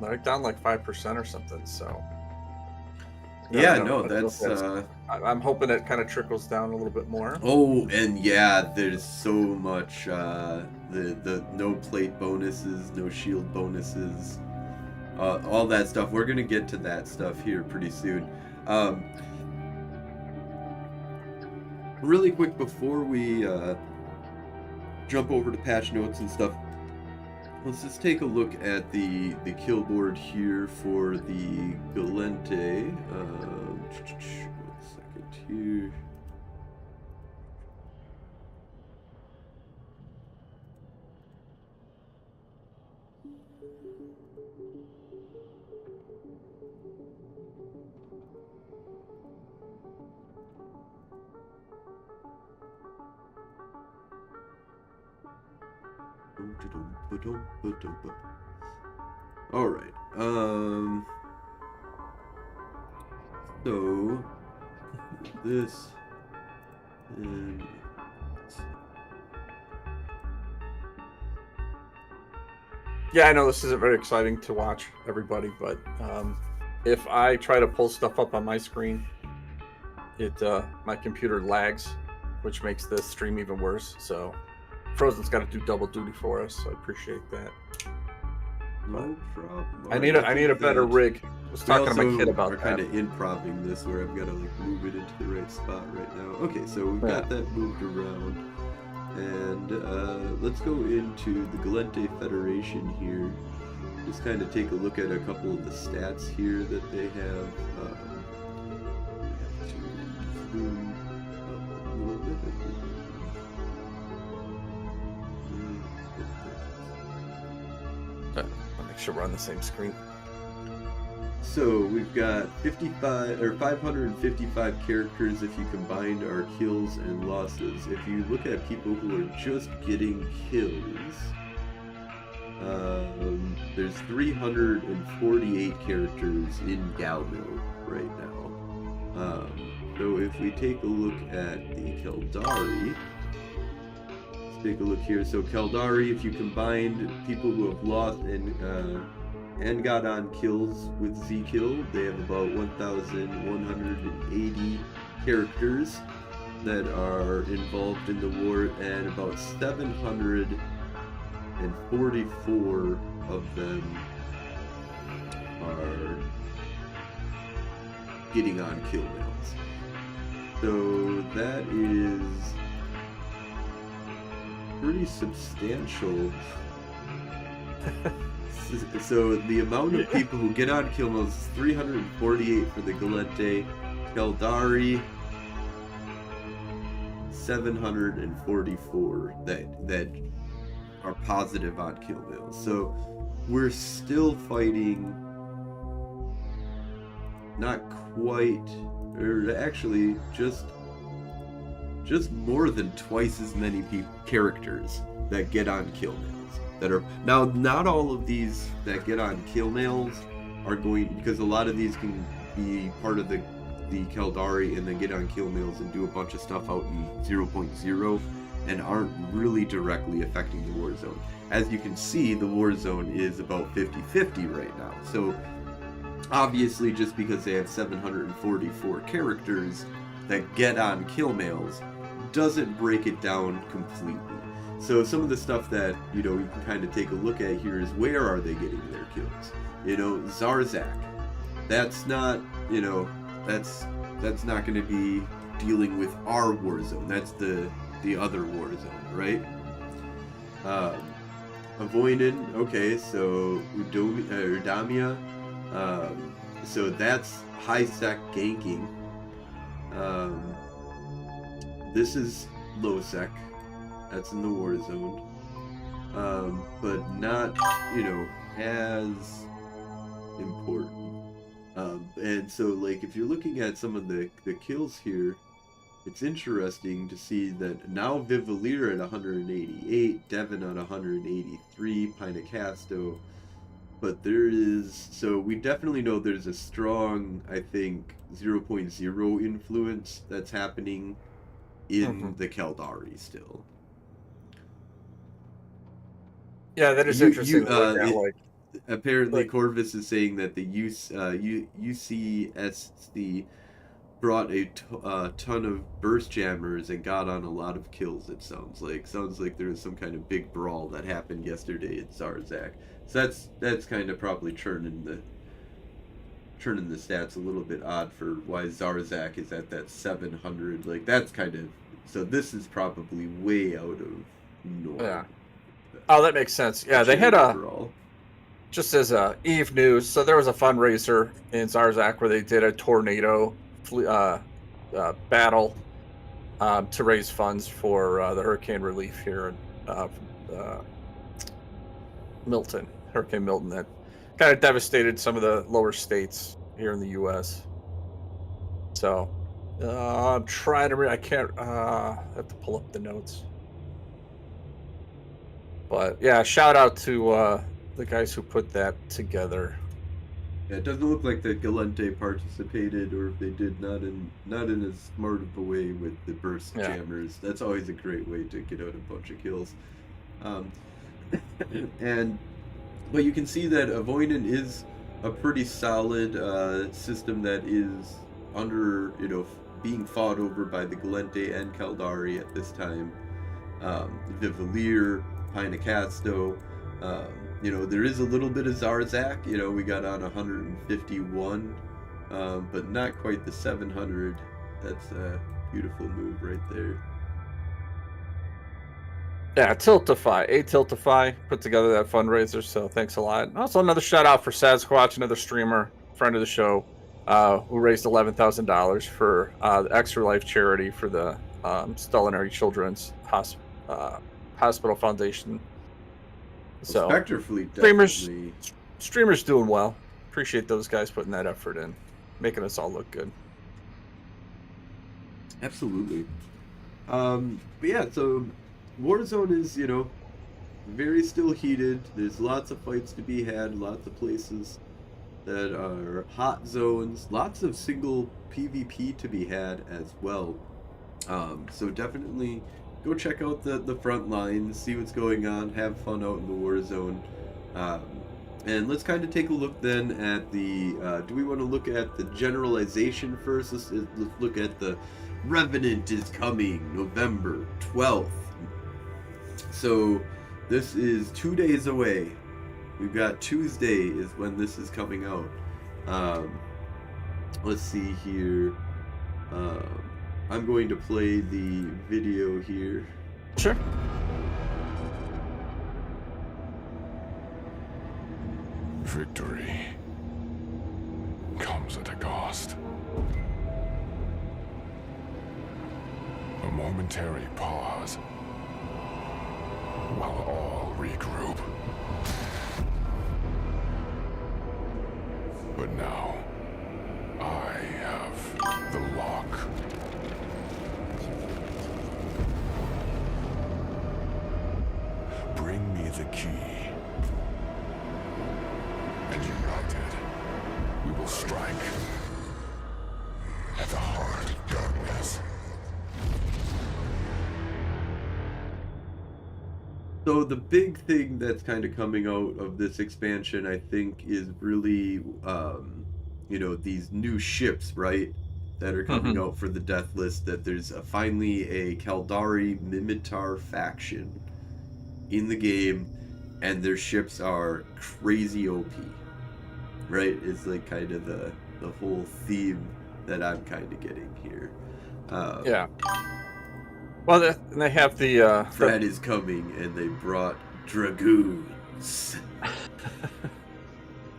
They're down like 5% or something, so... Yeah, no, that's... I'm hoping it kind of trickles down a little bit more. Oh, and yeah, there's so much, the no plate bonuses, no shield bonuses, all that stuff. We're going to get to that stuff here pretty soon. Really quick, before we jump over to patch notes and stuff, let's just take a look at the kill board here for the Galente. 1 second here. All right. So this and yeah, I know this isn't very exciting to watch, everybody, but if I try to pull stuff up on my screen, my computer lags, which makes the stream even worse. So Frozen's got to do double duty for us, so I appreciate that. No problem. I need a better rig. I was talking to my kid about that. We're kind of improvising this where I've got to move it into the right spot right now. Okay, so we've got that moved around, and let's go into the Galente Federation here. Just kind of take a look at a couple of the stats here that they have. Zoom up a little bit. I'll make sure we're on the same screen. So we've got 55 or 555 characters if you combined our kills and losses. If you look at people who are just getting kills, there's 348 characters in Galmil right now. So if we take a look at the Keldari, let's take a look here. So Keldari, if you combined people who have lost and got on kills with Z-Kill, they have about 1,180 characters that are involved in the war, and about 744 of them are getting on kill mails. So that is pretty substantial. So the amount of people who get on kill mails is 348 for the Galente. Keldari, 744 that are positive on kill mails. So we're still fighting not quite, or actually just more than twice as many characters that get on kill mails. That are now, not all of these that get on kill mails are going, because a lot of these can be part of the Keldari and then get on kill mails and do a bunch of stuff out in 0.0 and aren't really directly affecting the war zone. As you can see, the war zone is about 50-50 right now. So obviously, just because they have 744 characters that get on kill mails doesn't break it down completely. So some of the stuff that, you know, you can kind of take a look at here is, where are they getting their kills? You know, Zarzak, that's not, you know, that's not going to be dealing with our war zone. That's the other war zone, right? Avoinen, okay, so Udamia, so that's high sec ganking. This is low sec. That's in the war zone, but not, you know, as important. And so, like, if you're looking at some of the kills here, it's interesting to see that now Vivalier at 188, Devon at 183, Pinacasto, but there is, so we definitely know there's a strong, I think, 0.0 influence that's happening in the Keldari still. Yeah, that is interesting. Apparently, Corvus is saying that the UCSC brought a ton of burst jammers and got on a lot of kills. It sounds like there was some kind of big brawl that happened yesterday at Zarzak. So that's kind of probably churning the stats a little bit odd for why Zarzak is at that 700. Like, that's kind of, so this is probably way out of norm. Yeah. Oh, that makes sense. Yeah, they had just as Eve news, so there was a fundraiser in Zarzak where they did a tornado battle to raise funds for the hurricane relief here in Milton, Hurricane Milton, that kind of devastated some of the lower states here in the U.S. So I'm trying to I can't I have to pull up the notes. But yeah, shout out to the guys who put that together. Yeah, it doesn't look like the Galente participated, or if they did, not in as smart of a way with the burst jammers. That's always a great way to get out a bunch of kills. But you can see that Avoinen is a pretty solid system that is under, you know, being fought over by the Galente and Keldari at this time. Vivalier, Pinacasto, you know, there is a little bit of Zarzak. You know, we got on 151, but not quite the 700. That's a beautiful move right there. Yeah, Tiltify put together that fundraiser, so thanks a lot. Also, another shout out for Sasquatch, another streamer, friend of the show, who raised $11,000 for the Extra Life charity for the Stollenary Children's Hospital Foundation. So Spectre Fleet streamers doing well. appreciate those guys putting that effort in, making us all look good. Absolutely. But yeah, so Warzone is, very still heated. There's lots of fights to be had, lots of places that are hot zones, lots of single PvP to be had as well. So definitely go check out the front lines, see what's going on, have fun out in the Warzone. And let's kind of take a look then at the, do we want to look at the generalization first? Let's look at the Revenant is coming November 12th. So this is 2 days away. We've got Tuesday is when this is coming out. Let's see here. I'm going to play the video here. Sure. Victory comes at a cost. A momentary pause while all regroup. But now, I have the lock. Bring me the key. And united, we will strike at the heart of darkness. So the big thing that's kind of coming out of this expansion, I think, is really, these new ships, right? That are coming out for the death list. That there's finally a Kaldari Mimitar faction in the game, and their ships are crazy OP, right? It's like kind of the whole theme that I'm kind of getting here. Yeah. Well, they have the Fred is coming, and they brought dragoons.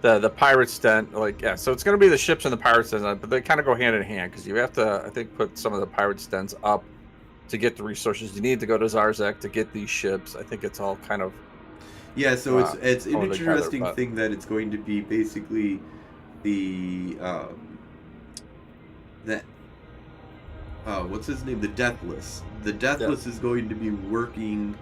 the pirates den, so it's going to be the ships and the pirates den, but they kind of go hand in hand because you have to, I think, put some of the pirates dens up to get the resources you need to go to Zarzak to get these ships. I think it's all kind of so it's an interesting thing that it's going to be basically the what's his name? The Deathless. The Deathless is going to be working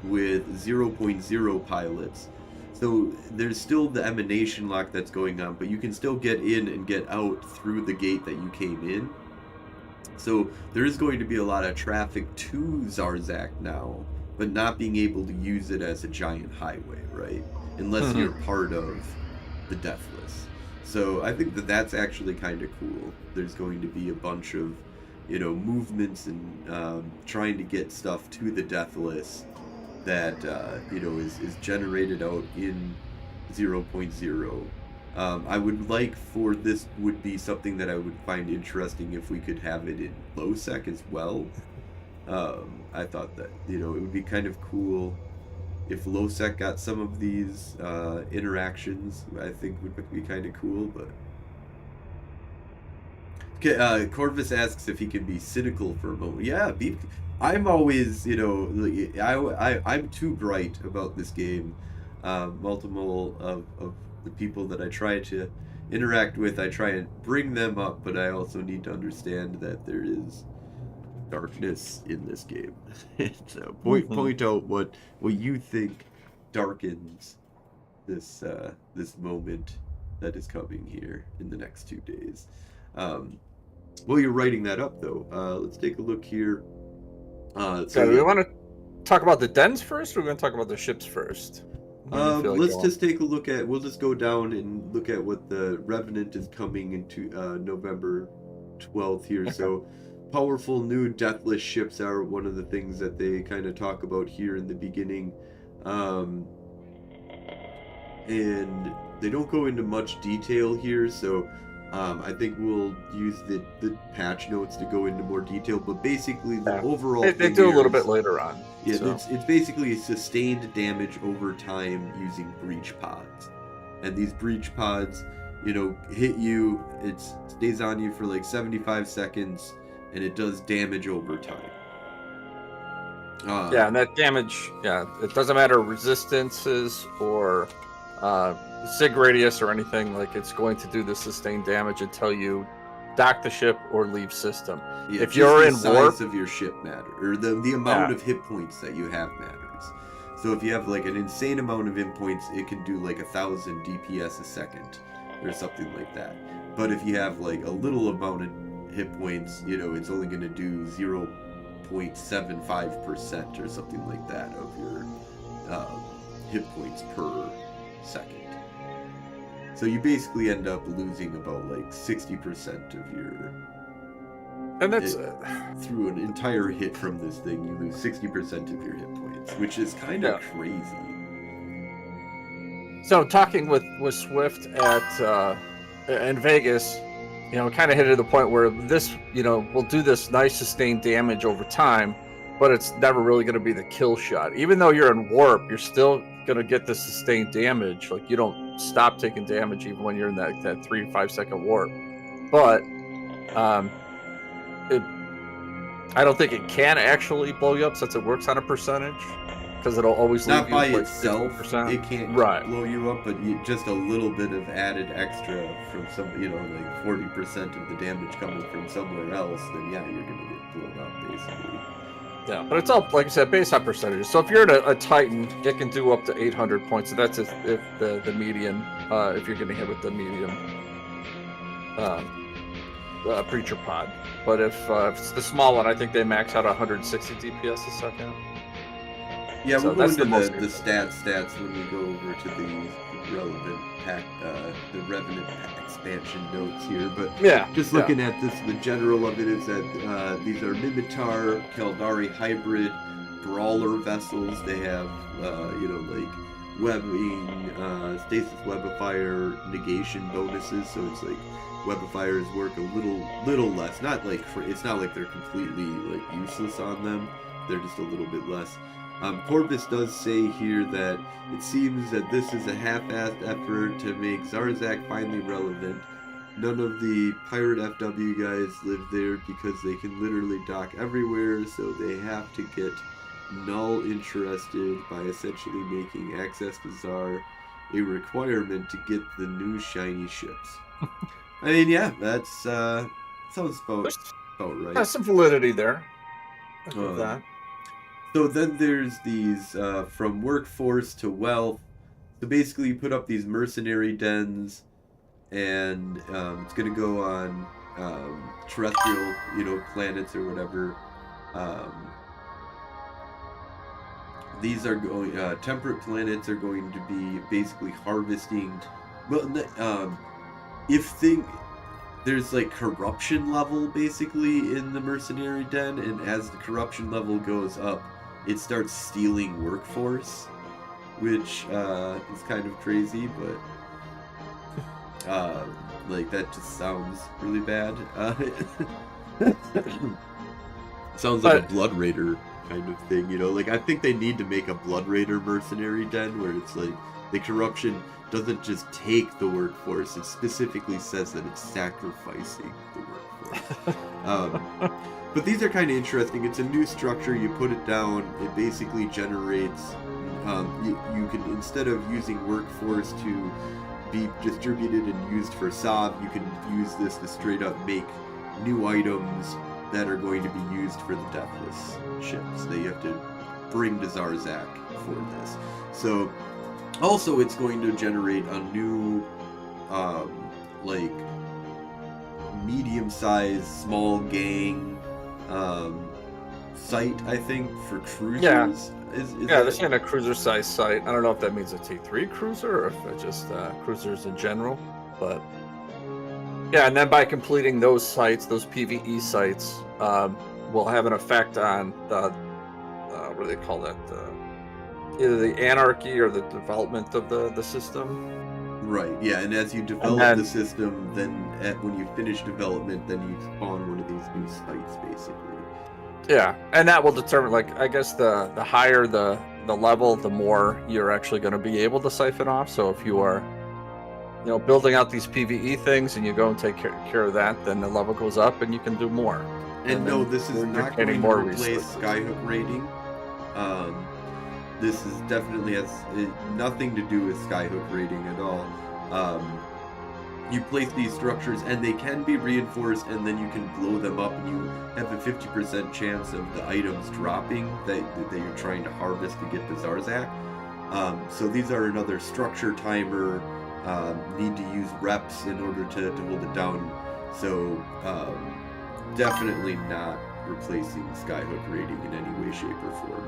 with 0.0 pilots. So there's still the emanation lock that's going on, but you can still get in and get out through the gate that you came in. So there is going to be a lot of traffic to Zarzak now, but not being able to use it as a giant highway, right? Unless you're part of the Deathless. So I think that's actually kind of cool. There's going to be a bunch of, movements and trying to get stuff to the Deathless that, is generated out in 0.0. I would like for this would be something that I would find interesting if we could have it in low sec as well. I thought that, it would be kind of cool if low sec got some of these interactions. I think would be kind of cool, but... Okay, Corvus asks if he can be cynical for a moment. Yeah, I'm always, I'm too bright about this game. Multiple of the people that I try to interact with, I try and bring them up, but I also need to understand that there is darkness in this game. So point out what you think darkens this this moment that is coming here in the next 2 days. While you're writing that up, though, let's take a look here. So we want to talk about the dens first, or we're going to talk about the ships first? Let's just take a look at. We'll just go down and look at what the Revenant is coming into November 12th here. Okay. So, powerful new deathless ships are one of the things that they kind of talk about here in the beginning, and they don't go into much detail here. So, I think we'll use the patch notes to go into more detail. But basically, the overall they do a little bit later on. Yeah, so. It's basically sustained damage over time using breach pods. And these breach pods, hit you, it stays on you for like 75 seconds, and it does damage over time. And that damage, it doesn't matter resistances or sig radius or anything. Like it's going to do the sustained damage until you dock the ship or leave system. Yeah, if just you're the in size warp, of your ship matter, or the amount of hit points that you have matters. So if you have like an insane amount of hit points, it can do like 1,000 DPS a second, or something like that. But if you have like a little amount of hit points, you know, it's only going to do 0.75% or something like that of your hit points per second. So you basically end up losing about like 60% of your. and that's Through an entire hit from this thing, you lose 60% of your hit points, which is kind of crazy. so talking with Swift at in Vegas, you know, kind of hit to the point where this, you know, will do this nice sustained damage over time, but it's never really going to be the kill shot. Even though you're in warp, you're still going to get the sustained damage. Like you don't stop taking damage even when you're in that 3 to 5 second warp. But I don't think it can actually blow you up since it works on a percentage, because it'll always Not leave by you like itself, 50%. it can't blow you up, but just a little bit of added extra from some, you know, like 40% of the damage coming from somewhere else, then yeah, you're gonna get blown up basically. Yeah, but it's all, like I said, based on percentages. So if you're in a Titan, it can do up to 800 points. So that's if the median, if you're getting hit with the medium Preacher Pod. But if it's the small one, I think they max out 160 DPS a second. Yeah, So we'll go that's into the most the stats when we go over to the relevant pack, the Revenant pack expansion notes here. But yeah, just looking at this, the general of it is that these are Mimitar, Kaldari hybrid, brawler vessels. They have, you know, like webbing, stasis web of fire, negation bonuses. So it's like web of fires work a little less. Not like it's not like they're completely like useless on them. They're just a little bit less. Corvus does say here that it seems that this is a half-assed effort to make Zarzak finally relevant. None of the pirate FW guys live there because they can literally dock everywhere, so they have to get null interested by essentially making access to Zar a requirement to get the new shiny ships. I mean, yeah, that's sounds about right. There's some validity there. I think that. So then there's these from workforce to wealth. So basically, you put up these mercenary dens, and it's going to go on terrestrial, you know, planets or whatever. These are going temperate planets are going to be basically harvesting. Well, there's like corruption level basically in the mercenary den, and as the corruption level goes up, it starts stealing workforce, which is kind of crazy, but like that just sounds really bad. Sounds like a Blood Raider kind of thing, you know? Like, I think they need to make a Blood Raider mercenary den where it's like the corruption doesn't just take the workforce, it specifically says that it's sacrificing the workforce. But these are kind of interesting. It's a new structure. You put it down, it basically generates, you can, instead of using workforce to be distributed and used for SOB, you can use this to straight up make new items that are going to be used for the Deathless ships that you have to bring to Zarzak for this. So, also it's going to generate a new, like, medium-sized, small gang site, I think, for cruisers. Yeah, they're saying a cruiser-sized site. I don't know if that means a T3 cruiser or if it's just cruisers in general, but yeah. And then by completing those sites, those PvE sites, will have an effect on the what do they call that? Either the anarchy or the development of the system. Right, yeah, and as you develop the system, then when you finish development, then you spawn one of these new sites, basically. Yeah, and that will determine, like, I guess the higher the level, the more you're actually going to be able to siphon off. So if you are, you know, building out these PvE things and you go and take care of that, then the level goes up and you can do more. And no, this is not going to replace Skyhook raiding. this is definitely has nothing to do with skyhook rating at all. You place these structures and they can be reinforced, and then you can blow them up, and you have a 50% chance of the items dropping that you're trying to harvest to get the Zarzak. So these are another structure timer. Need to use reps in order to hold it down. So definitely not replacing skyhook rating in any way, shape, or form.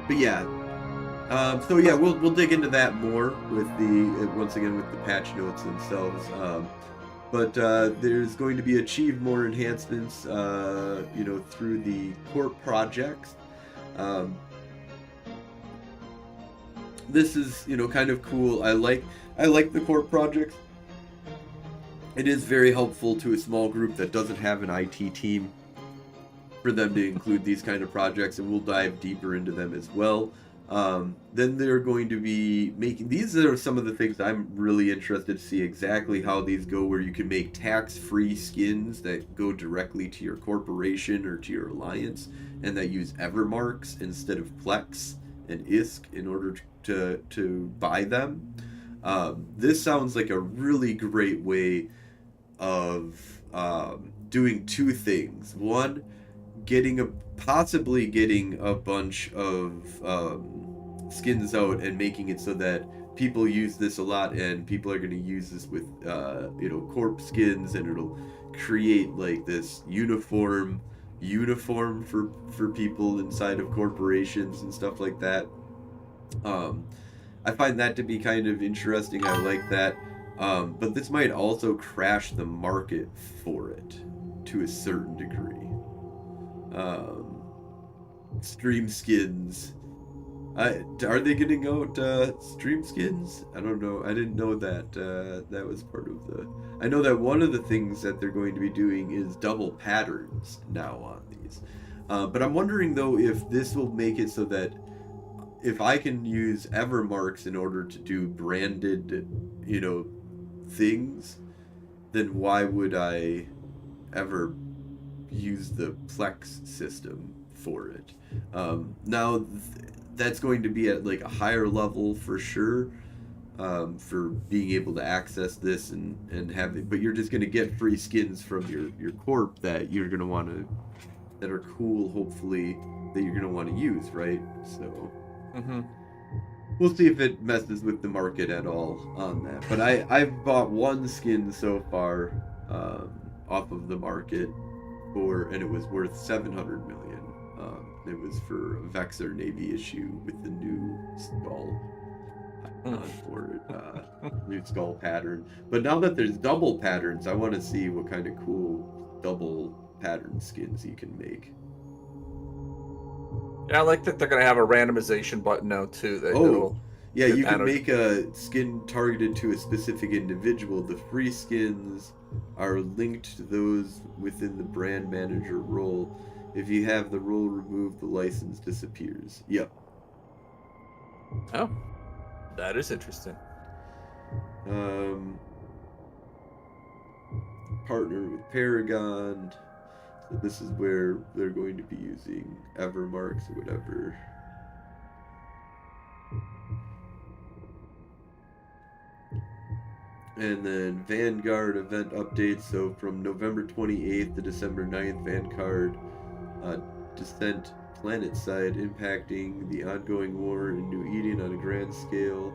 But yeah. So yeah, we'll dig into that more with once again with the patch notes themselves. But there's going to be achieve more enhancements, through the corp projects. This is kind of cool. I like the corp projects. It is very helpful to a small group that doesn't have an IT team for them to include these kind of projects, and we'll dive deeper into them as well. Then they're going to be making, these are some of the things I'm really interested to see exactly how these go, where you can make tax-free skins that go directly to your corporation or to your alliance, and that use Evermarks instead of Plex and ISK in order to buy them. This sounds like a really great way of doing two things. One, possibly getting a bunch of skins out and making it so that people use this a lot, and people are going to use this with corp skins, and it'll create like this uniform for people inside of corporations and stuff like that. I find that to be kind of interesting. I like that. But this might also crash the market for it to a certain degree. Stream skins. Are they getting out stream skins? I don't know. I didn't know that that was part of the... I know that one of the things that they're going to be doing is double patterns now on these. But I'm wondering, though, if this will make it so that if I can use Evermarks in order to do branded, things, then why would I ever use the Plex system for it? Now, that's going to be at like a higher level for sure, for being able to access this and have it, but you're just going to get free skins from your corp that you're going to want to, that are cool, hopefully, that you're going to want to use, right? So we'll see if it messes with the market at all on that. But I've bought one skin so far off of the market and it was worth 700 million. It was for a Vexor Navy issue with the new skull for it, new skull pattern. But now that there's double patterns, I want to see what kind of cool double pattern skins you can make. Yeah, I like that they're going to have a randomization button now, too. Yeah, you can make a skin targeted to a specific individual. The free skins are linked to those within the brand manager role. If you have the role removed, the license disappears. Yep. Oh, that is interesting. Partner with Paragon. So this is where they're going to be using Evermarks or whatever. And then Vanguard event updates. So from November 28th to December 9th, Vanguard descent planet side, impacting the ongoing war in New Eden on a grand scale.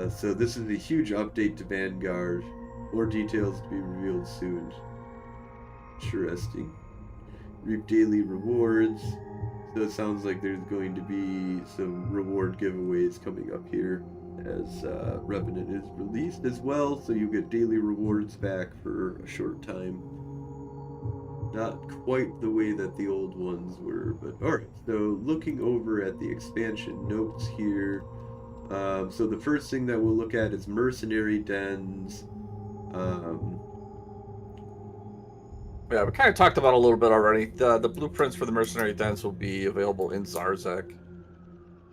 So this is a huge update to Vanguard. More details to be revealed soon. Interesting. Reap daily rewards. So it sounds like there's going to be some reward giveaways coming up here as Revenant is released as well. So you get daily rewards back for a short time. Not quite the way that the old ones were, but alright. So looking over at the expansion notes here. So the first thing that we'll look at is mercenary dens. Yeah, we kind of talked about it a little bit already. The blueprints for the mercenary dens will be available in Zarzak.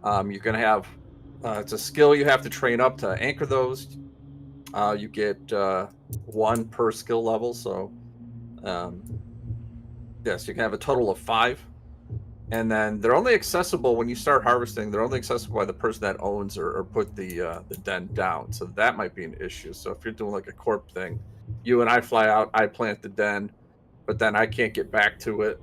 You're going to have, it's a skill you have to train up to anchor those. You get one per skill level, so Yes, you can have a total of 5. And then they're only accessible when you start harvesting. They're only accessible by the person that owns or put the den down. So that might be an issue. So if you're doing like a corp thing, you and I fly out, I plant the den, but then I can't get back to it.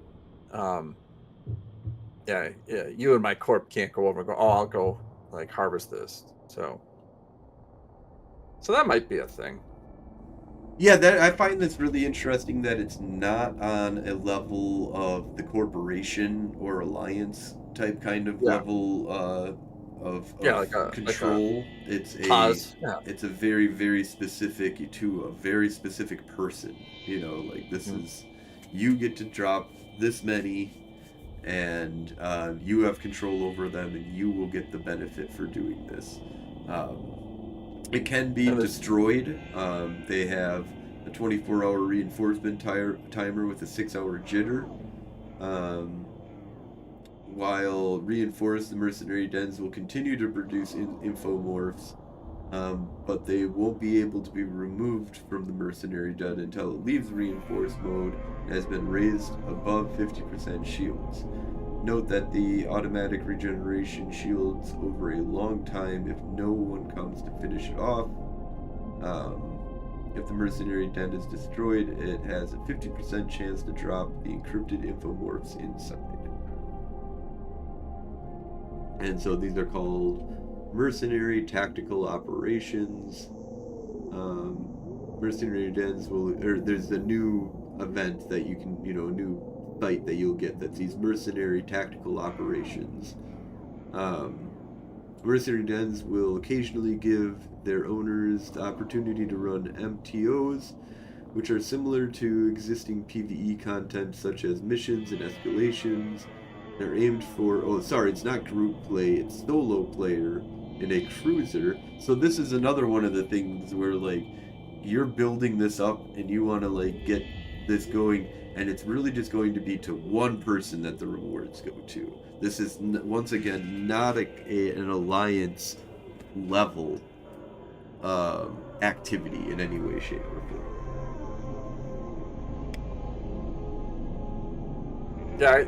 Yeah, you and my corp can't go over and go, oh, I'll go like harvest this. So that might be a thing. Yeah, that I find this really interesting that it's not on a level of the corporation or alliance type kind of level of control. It's a very, very specific to a very specific person. You know, like this is you get to drop this many, and you have control over them, and you will get the benefit for doing this. It can be destroyed. They have a 24-hour reinforcement timer with a 6-hour jitter. While reinforced, the mercenary dens will continue to produce infomorphs, but they won't be able to be removed from the mercenary den until it leaves reinforced mode and has been raised above 50% shields. Note that the automatic regeneration shields over a long time if no one comes to finish it off. If the mercenary den is destroyed, it has a 50% chance to drop the encrypted infomorphs inside. And so these are called mercenary tactical operations. Mercenary dens there's a new event that you can, a new site that you'll get that's these mercenary tactical operations. Mercenary dens will occasionally give their owners the opportunity to run MTOs, which are similar to existing PvE content such as missions and escalations. They're aimed for, it's not group play, it's solo player in a cruiser. So this is another one of the things where like you're building this up and you want to like get this going, and it's really just going to be to one person that the rewards go to. This is once again not an alliance level activity in any way, shape, or form. Yeah,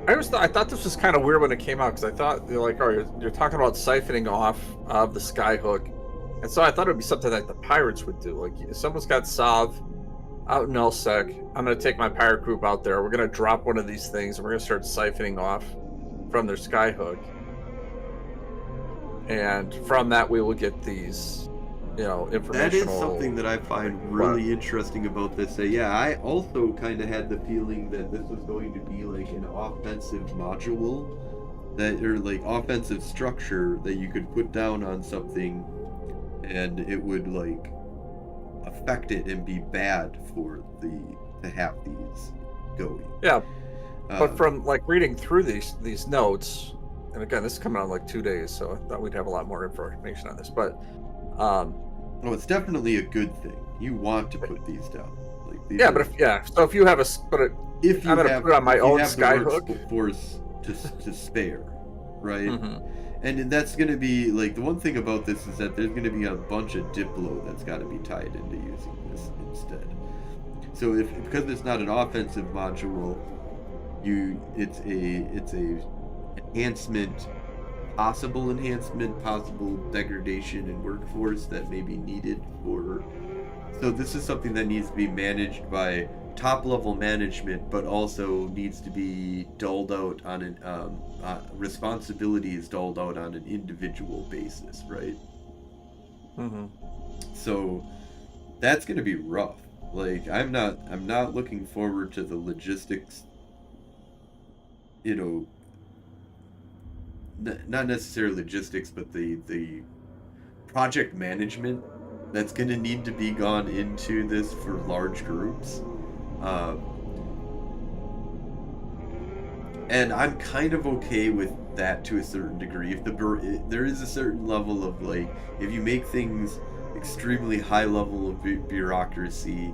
I thought this was kind of weird when it came out, because I thought you're talking about siphoning off of the skyhook, and so I thought it would be something like the pirates would do. Like if someone's got Sav out in Elsec, I'm gonna take my pirate group out there. We're gonna drop one of these things, and we're gonna start siphoning off from their skyhook, and from that we will get these, informational. That is something that I find really interesting about this. I also kind of had the feeling that this was going to be like an offensive module, or like offensive structure that you could put down on something, and it would like affect it and be bad for to have these going. Yeah. But from like reading through these notes, and again, this is coming out in like 2 days, so I thought we'd have a lot more information on this. But it's definitely a good thing. You want to put these down. Like these so if you have I'm gonna put it on my own skyhook force to spare, right? And that's going to be like the one thing about this is that there's going to be a bunch of Diplo that's got to be tied into using this instead. So because it's not an offensive module, it's a enhancement, possible degradation in workforce that may be needed for. So this is something that needs to be managed by top level management, but also needs to be doled out on an responsibility is doled out on an individual basis, right? So that's going to be rough. Like I'm not looking forward to the logistics, not necessarily logistics, but the project management that's going to need to be gone into this for large groups. And I'm kind of okay with that to a certain degree. If there is a certain level of like, if you make things extremely high level of bureaucracy,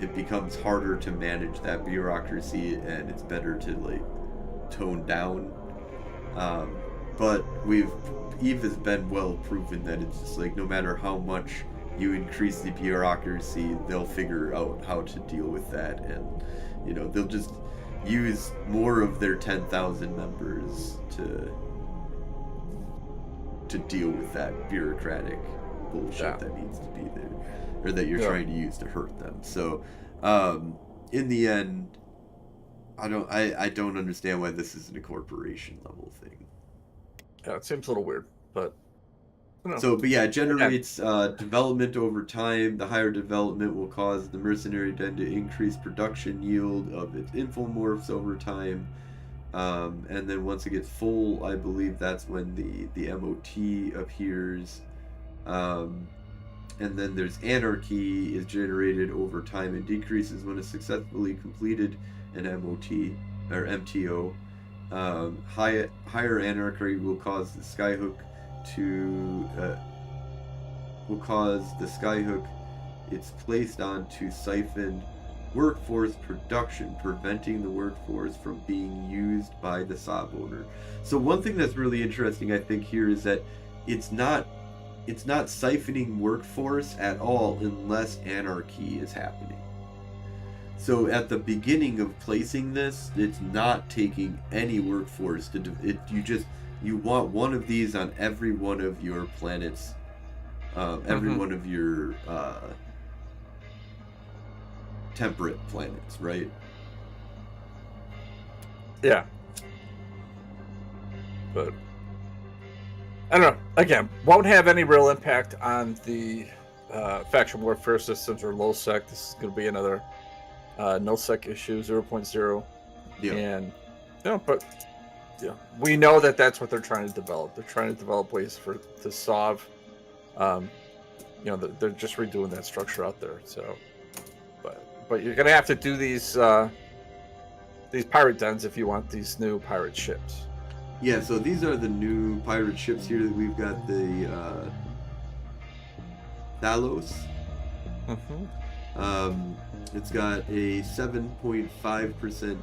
it becomes harder to manage that bureaucracy, and it's better to like tone down. But Eve has been well proven that it's just like no matter how much you increase the bureaucracy, they'll figure out how to deal with that, and they'll just use more of their 10,000 members to deal with that bureaucratic bullshit that needs to be there, or that you're trying to use to hurt them. So, in the end, I don't understand why this isn't a corporation level thing. Yeah, it seems a little weird, but. So, but yeah, it generates development over time. The higher development will cause the mercenary den to increase production yield of its infomorphs over time. And then once it gets full, I believe that's when the MOT appears. And then there's anarchy is generated over time and decreases when it's successfully completed an MOT or MTO. Higher anarchy will cause the skyhook it's placed on to siphon workforce production, preventing the workforce from being used by the sob owner. So one thing that's really interesting, I think, here is that it's not siphoning workforce at all unless anarchy is happening. So at the beginning of placing this, it's not taking any workforce you want one of these on every one of your planets, every one of your temperate planets, right? Yeah. But I don't know. Again, won't have any real impact on the faction warfare systems or LowSec. This is going to be another nullsec issue 0.0. Yeah. And but we know that that's what they're trying to develop. They're trying to develop ways to solve. They're just redoing that structure out there. So, but you're gonna have to do these pirate dens if you want these new pirate ships. Yeah. So these are the new pirate ships here. We've got the Thalos. It's got a 7.5%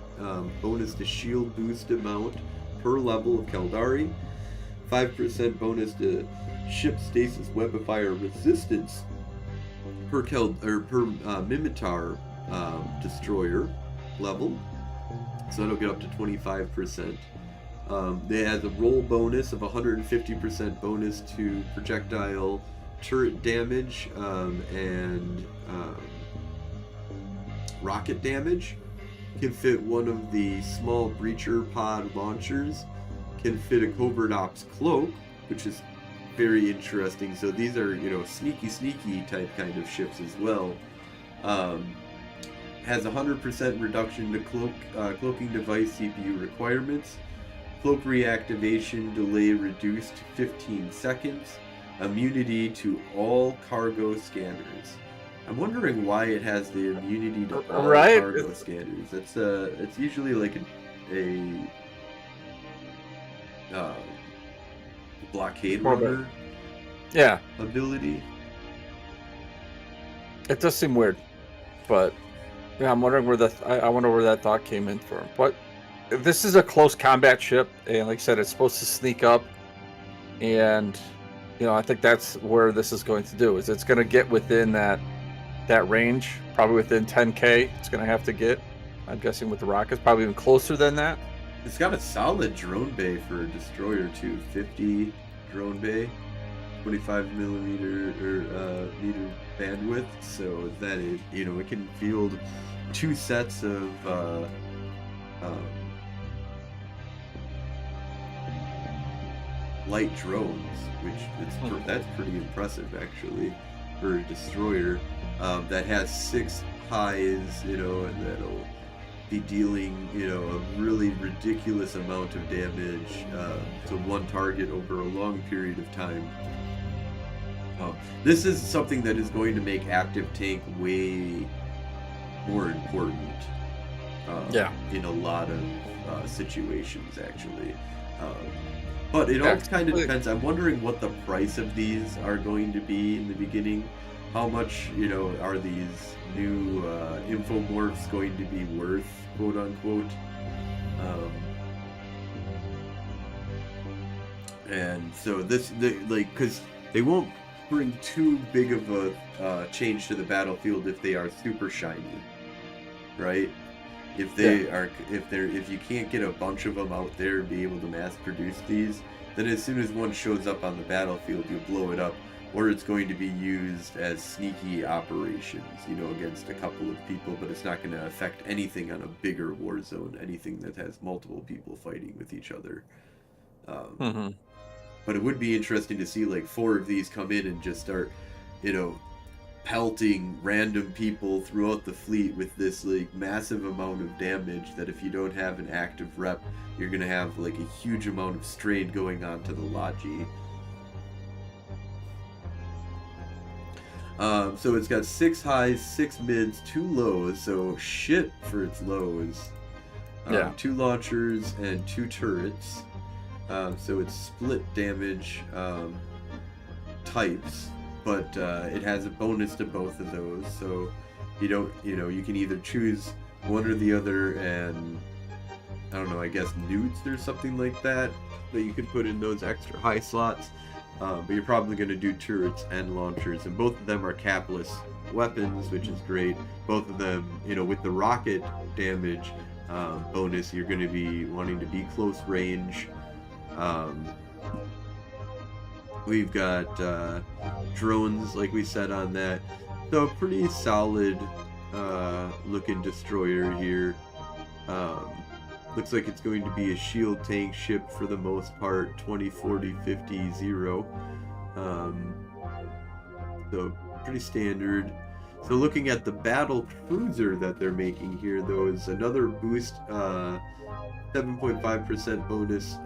bonus to shield boost amount per level of Caldari, 5% bonus to ship stasis weapon fire resistance per Mimitar destroyer level, so that'll get up to 25%. They have a roll bonus of 150% bonus to projectile turret damage and rocket damage. Can fit one of the small breacher pod launchers. Can fit a covert ops cloak, which is very interesting. So these are sneaky type kind of ships as well. Has 100% reduction to cloaking device CPU requirements. Cloak reactivation delay reduced to 15 seconds. Immunity to all cargo scanners. I'm wondering why it has the immunity to all cargo scanners. It's usually like a blockade runner ability. It does seem weird, but I'm wondering I wonder where that thought came in from. But this is a close combat ship, and like I said, it's supposed to sneak up, and I think that's where this is going to do. Is it's going to get within that range, probably within 10k. It's going to have to get, I'm guessing, with the rockets, probably even closer than that. It's got a solid drone bay for a destroyer too. 50 drone bay, 25 millimeter meter bandwidth, so that it can field 2 sets of light drones, which that's pretty impressive actually for a destroyer that has 6 highs, and that'll be dealing a really ridiculous amount of damage to one target over a long period of time. This is something that is going to make active tank way more important in a lot of situations actually. But it all kind of depends. I'm wondering what the price of these are going to be in the beginning. How much, are these new infomorphs going to be worth, quote unquote? And so because they won't bring too big of a change to the battlefield if they are super shiny, right? If they are, if you can't get a bunch of them out there and be able to mass produce these, then as soon as one shows up on the battlefield, you blow it up, or it's going to be used as sneaky operations, you know, against a couple of people, but it's not going to affect anything on a bigger war zone, anything that has multiple people fighting with each other. But it would be interesting to see like 4 of these come in and just start, you know, pelting random people throughout the fleet with this like massive amount of damage that if you don't have an active rep, you're gonna have like a huge amount of strain going on to the Logi. So it's got 6 highs, 6 mids, 2 lows, so shit for its lows. 2 launchers and 2 turrets. So it's split damage types, but it has a bonus to both of those, so you don't, you know, you can either choose one or the other, and I don't know, I guess newts or something like that you could put in those extra high slots, but you're probably going to do turrets and launchers, and both of them are capless weapons, which is great. Both of them, you know, with the rocket damage bonus, you're going to be wanting to be close range. We've got drones, like we said on that. So pretty solid looking destroyer here. Looks like it's going to be a shield tank ship for the most part, 20, 40, 50, 0. So pretty standard. So looking at the battle cruiser that they're making here, though, is another boost, 7.5% bonus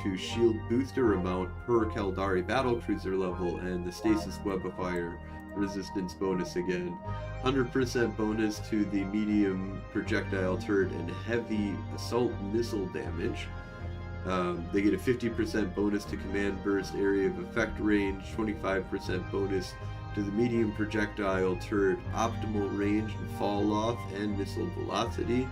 to shield booster amount per Caldari battle cruiser level, and the stasis web of fire resistance bonus again. 100% bonus to the medium projectile turret and heavy assault missile damage. They get a 50% bonus to command burst area of effect range, 25% bonus to the medium projectile turret optimal range and fall off and missile velocity.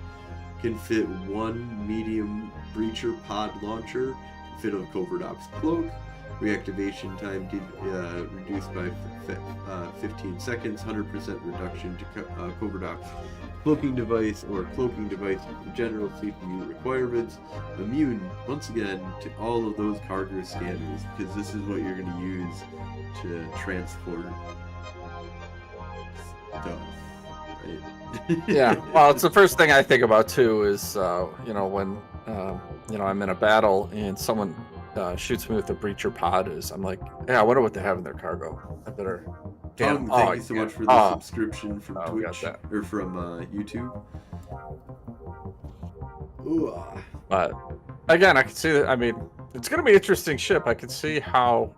Can fit 1 medium breacher pod launcher, can fit a covert ops cloak. Reactivation time reduced by 15 seconds, 100% reduction to covert ops cloaking device or cloaking device with general CPU requirements. Immune, once again, to all of those cargo scanners, because this is what you're going to use to transport stuff, right? Yeah, well, it's the first thing I think about too. Is you know, when you know, I'm in a battle and someone shoots me with a breacher pod, I'm like, yeah, I wonder what they have in their cargo. I better. Thank you so much for the subscription from Twitch or from YouTube. Ooh. But again, I can see that. I mean, it's going to be an interesting ship. I can see how,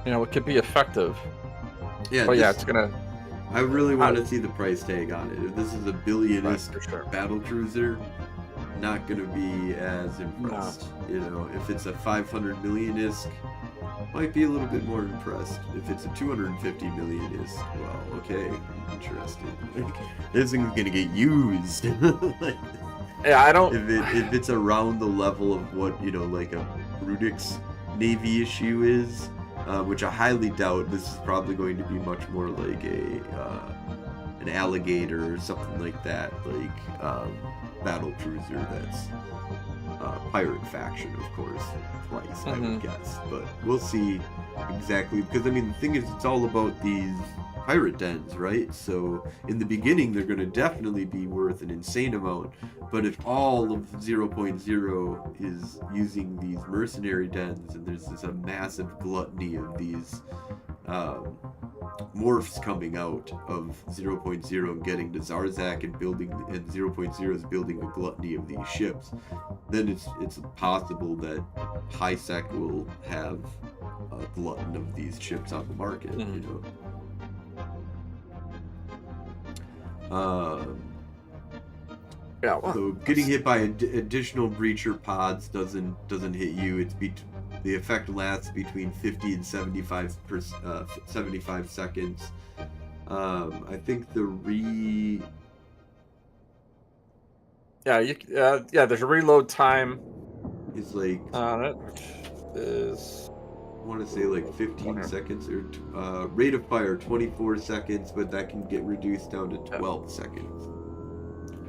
you know, it could be effective. Yeah, but yeah, it's gonna. I really want to see the price tag on it. If this is a billion-esque battle cruiser, not gonna be as impressed. No. You know, if it's a 500 million-esque, might be a little bit more impressed. If it's a 250 million-esque, well, okay, interesting. This thing's gonna get used. Yeah, I don't. If it's around the level of what, you know, like a Rudix Navy issue is, which I highly doubt. This is probably going to be much more like an alligator or something like that, like battle cruiser that's pirate faction, of course, price, I would guess. But we'll see exactly, because I mean, the thing is, it's all about these pirate dens, right? So in the beginning, they're going to definitely be worth an insane amount, but if all of 0.0 is using these mercenary dens, and there's this a massive gluttony of these morphs coming out of 0.0 and getting to Zarzak and building, and 0.0 is building a gluttony of these ships, then it's possible that HiSec will have a glutton of these ships on the market, you know. Yeah, well, so getting hit by additional breacher pods doesn't hit you. The effect lasts between 50 and 75 seconds. I think the yeah, there's a reload time. It's like that is want to say like 15 seconds, or rate of fire 24 seconds, but that can get reduced down to 12 seconds.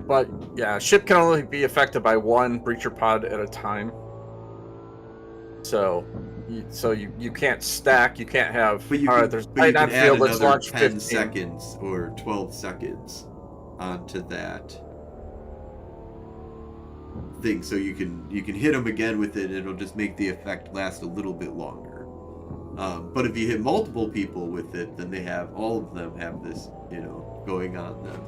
But yeah, ship can only be affected by one breacher pod at a time. So you can't stack. You can't have. But you all can, right, there's but you tight on can add field. Let's another launch 10 15 seconds or 12 seconds onto that thing, so you can hit them again with it, and it'll just make the effect last a little bit longer. But if you hit multiple people with it, then all of them have this, going on them,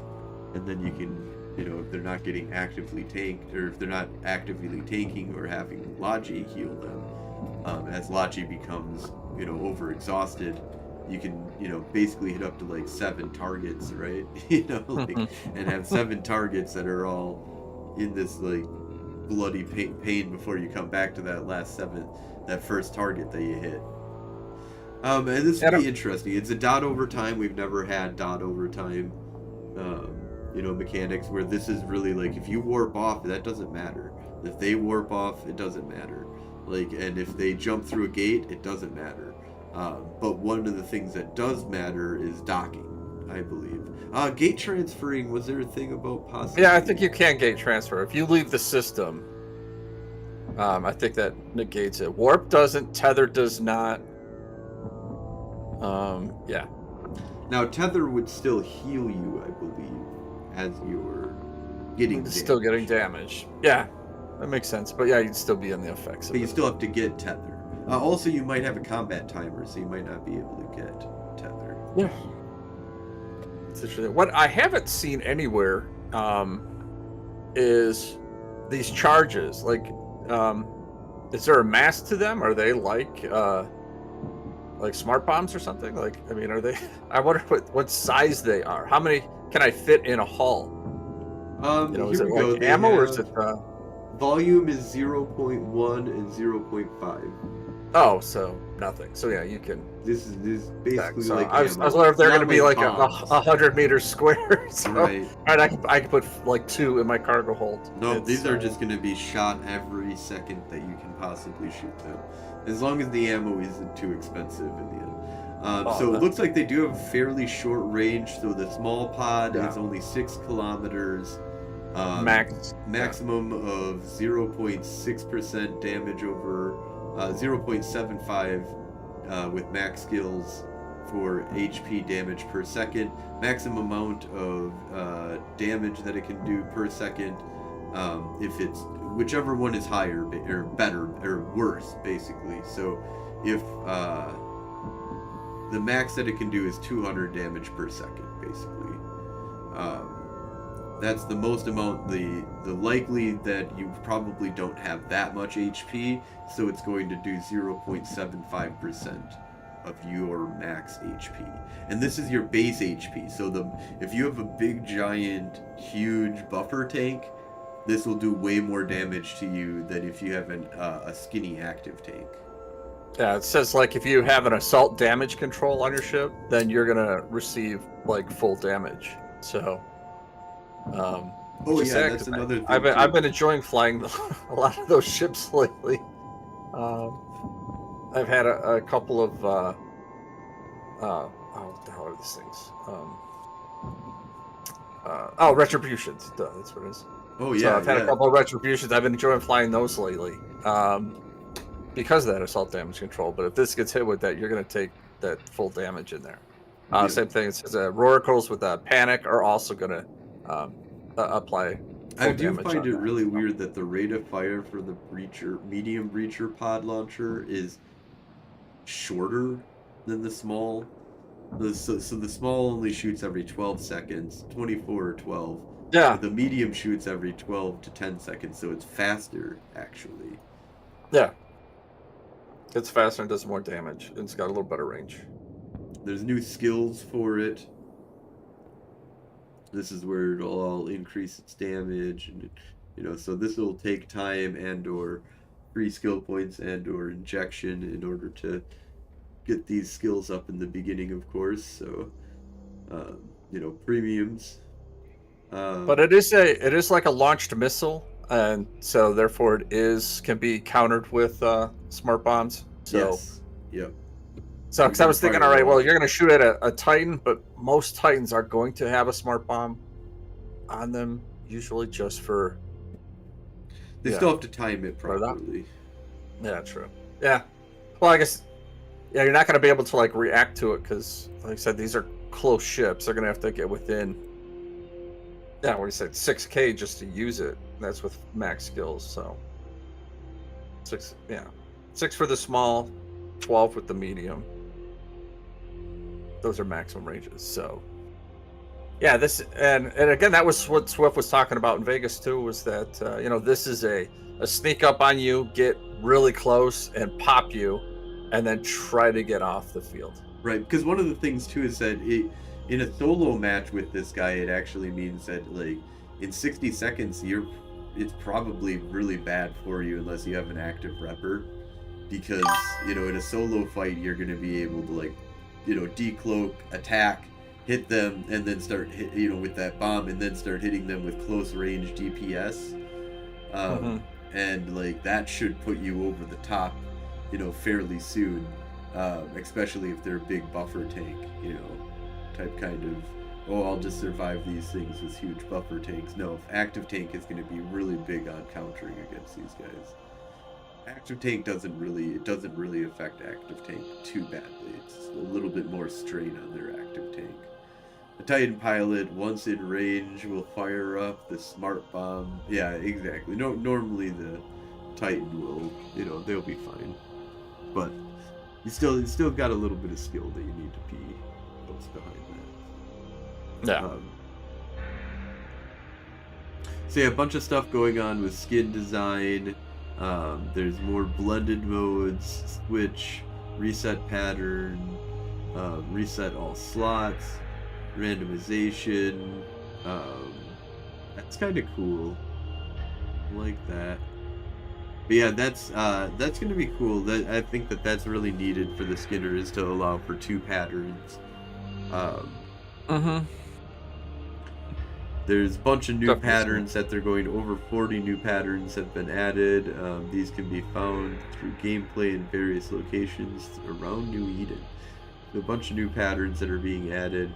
and then you can, if they're not getting actively tanked, or if they're not actively tanking or having Logi heal them, as Logi becomes, overexhausted, you can, basically hit up to like 7 targets, right? And have 7 targets that are all in this like bloody pain before you come back to that first target that you hit. And this would be interesting. It's a dot over time. We've never had dot over time, mechanics where this is really like, if you warp off, that doesn't matter. If they warp off, it doesn't matter. And if they jump through a gate, it doesn't matter. But one of the things that does matter is docking, I believe. Gate transferring, was there a thing about possibly? Yeah, I think you can gate transfer. If you leave the system, I think that negates it. Warp doesn't, tether does not. Yeah. Now, tether would still heal you, I believe, as you're getting damaged. Still getting damaged. Yeah, that makes sense. But yeah, you'd still be in the effects of But you still have to get tether. Also, you might have a combat timer, so you might not be able to get tether. Yeah. What I haven't seen anywhere is these charges. Like, is there a mass to them? Are they like smart bombs or something? Like, I mean, are they? I wonder what size they are. How many can I fit in a hull? Is it like ammo or is it? Volume is 0.1 and 0.5. Oh, so nothing. So yeah, you can. This is basically so like I was wondering if they're going to be like bombs. 100 meters square. So, right. All right, I can put like 2 in my cargo hold. No, these are just going to be shot every second that you can possibly shoot them, as long as the ammo isn't too expensive in the end. So it looks like they do have a fairly short range. So the small pod is only 6 kilometers. Maximum of 0.6% damage over 0.75 with max skills for HP damage per second. Maximum amount of damage that it can do per second, if it's whichever one is higher or better or worse, basically. So if the max that it can do is 200 damage per second, basically. That's the most amount, the likely that you probably don't have that much HP, so it's going to do 0.75% of your max HP. And this is your base HP, so if you have a big, giant, huge buffer tank, this will do way more damage to you than if you have a skinny active tank. Yeah, it says like if you have an assault damage control on your ship, then you're gonna receive like full damage. So that's another thing. I've been enjoying flying a lot of those ships lately. I've had a couple of what the hell are these things? Retributions. Duh, that's what it is. Oh yeah. So I've had a couple of retributions. I've been enjoying flying those lately. Because of that assault damage control. But if this gets hit with that, you're gonna take that full damage in there. Same thing. It says Roricles with Panic are also gonna apply. I do find it really weird that the rate of fire for the medium breacher pod launcher is shorter than the small. So the small only shoots every 12 seconds, 24 or 12. Yeah. But the medium shoots every 12 to 10 seconds, so it's faster, actually. Yeah. It's faster and does more damage, and it's got a little better range. There's new skills for it. This is where it'll all increase its damage, and so this will take time and/or free skill points and/or injection in order to get these skills up in the beginning, of course. So, premiums. But it is like a launched missile, and so therefore can be countered with smart bombs. So yes. Yep. So, because I was thinking, all right, well, you're going to shoot at a Titan, but most Titans are going to have a smart bomb on them, usually just for. They still have to time it properly. Yeah, true. Yeah. Well, I guess. Yeah, you're not going to be able to like react to it because, like I said, these are close ships. They're going to have to get within. Yeah, what do you said 6K just to use it. That's with max skills. So 6 for the small, 12 with the medium. Those are maximum ranges. So yeah, this and again, that was what Swift was talking about in Vegas too. Was that this is a sneak up on you, get really close, and pop you, and then try to get off the field. Right, because one of the things too is that in a solo match with this guy, it actually means that like in 60 seconds, it's probably really bad for you unless you have an active repper, because in a solo fight you're going to be able to like decloak, attack, hit them, and then start with that bomb, and then start hitting them with close range DPS, and like that should put you over the top fairly soon, especially if they're a big buffer tank, type kind of, I'll just survive these things with huge buffer tanks. No, active tank is going to be really big on countering against these guys. Active tank doesn't really affect active tank too badly. It's a little bit more strain on their active tank. The Titan pilot, once in range, will fire up the smart bomb. Yeah, exactly. No, normally the Titan will, they'll be fine. But you still got a little bit of skill that you need to be close behind that. Yeah. So yeah, a bunch of stuff going on with skin design. There's more blended modes, switch, reset pattern, reset all slots, randomization. That's kind of cool. I like that. But yeah, that's gonna be cool. I think that's really needed for the Skinner, is to allow for 2 patterns. There's a bunch of new patterns that they're going to. Over 40 new patterns have been added. These can be found through gameplay in various locations around New Eden. A bunch of new patterns that are being added.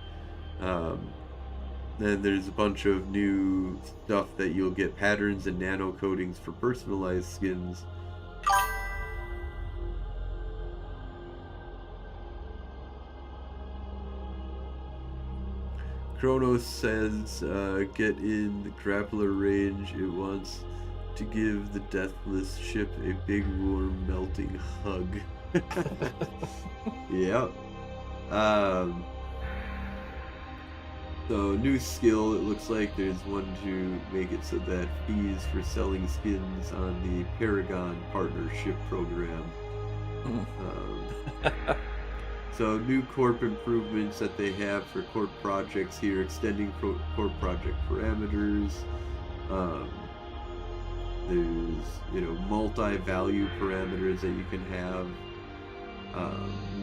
Then there's a bunch of new stuff that you'll get patterns and nano coatings for personalized skins. Kronos says, get in the grappler range. It wants to give the deathless ship a big, warm, melting hug. Yep. So, new skill, it looks like there's one to make it so that fees for selling skins on the Paragon Partnership Program. So, new corp improvements that they have for corp projects here, extending corp project parameters. There's, multi-value parameters that you can have.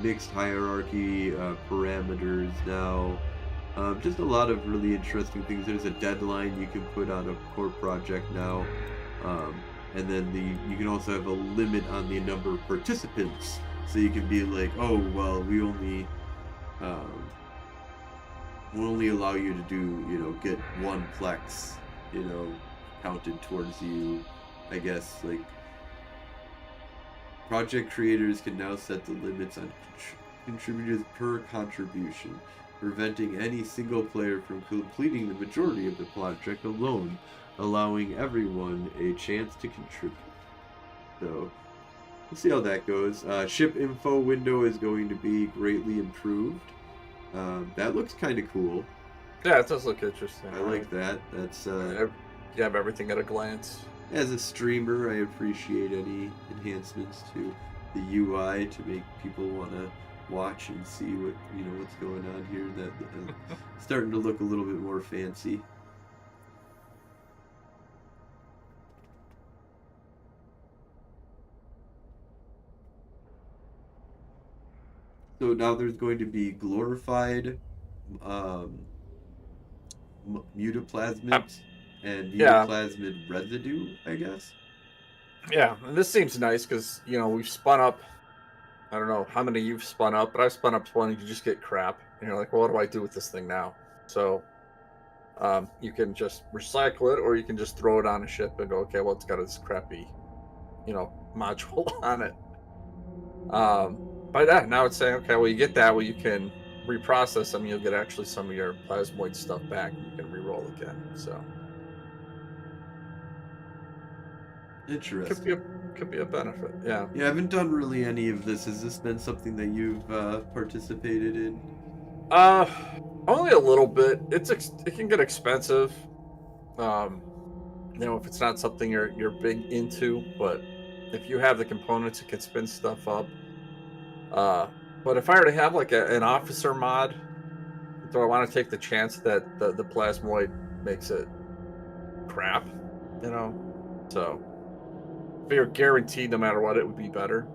Mixed hierarchy parameters now. Just a lot of really interesting things. There's a deadline you can put on a core project now, and then you can also have a limit on the number of participants. So you can be like, oh well, we only allow you to do get 1 plex, counted towards you. I guess like project creators can now set the limits on contributors per contribution, preventing any single player from completing the majority of the project alone, allowing everyone a chance to contribute. So, we'll see how that goes. Ship info window is going to be greatly improved. That looks kind of cool. Yeah, it does look interesting. I like that. That's you have everything at a glance. As a streamer, I appreciate any enhancements to the UI to make people want to watch and see what's going on here. That starting to look a little bit more fancy. So now there's going to be glorified mutaplasmids and mutaplasmid residue, I guess. Yeah, and this seems nice because we've spun up I don't know how many you've spun up, but I've spun up one. You just get crap, and you're like, well, what do I do with this thing now? So you can just recycle it, or you can just throw it on a ship and go, okay, well, it's got this crappy, module on it. But yeah, now it's saying, okay, well, you get that, well, you can reprocess them. You'll get actually some of your plasmoid stuff back, and you can re-roll again. So Interesting. could be a benefit. Yeah. Yeah, I haven't done really any of this. Has this been something that you've participated in? Only a little bit. It can get expensive. If it's not something you're big into, but if you have the components, it can spin stuff up. But if I were to have like an officer mod, do I want to take the chance that the plasmoid makes it crap? So if you're guaranteed no matter what, it would be better.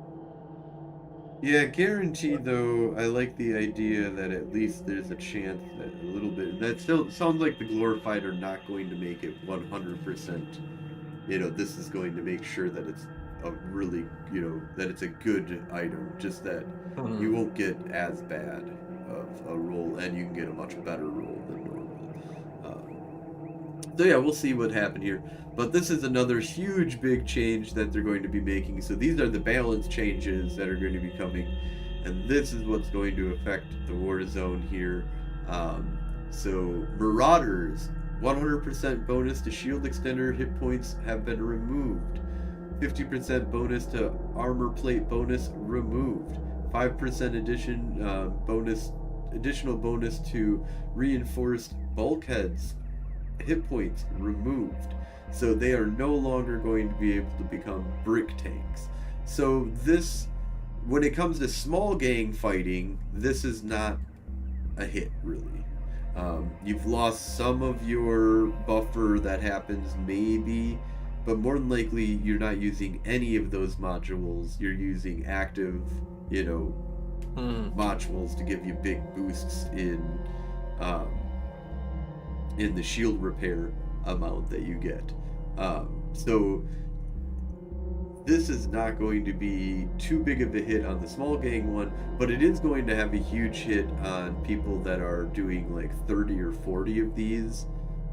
Yeah, guaranteed though, I like the idea that at least there's a chance that a little bit, that still sounds like the glorified are not going to make it 100%. This is going to make sure that it's a really, that it's a good item, just that you won't get as bad of a roll, and you can get a much better roll than normal. So yeah, we'll see what happened here. But this is another huge big change that they're going to be making. So these are the balance changes that are going to be coming. And this is what's going to affect the war zone here. So Marauders, 100% bonus to shield extender hit points have been removed. 50% bonus to armor plate bonus removed. 5% additional bonus to reinforced bulkheads hit points removed. So they are no longer going to be able to become brick tanks. So this, when it comes to small gang fighting, this is not a hit really. You've lost some of your buffer that happens maybe, but more than likely you're not using any of those modules. You're using active, modules to give you big boosts in the shield repair amount that you get. So this is not going to be too big of a hit on the small gang one, but it is going to have a huge hit on people that are doing like 30 or 40 of these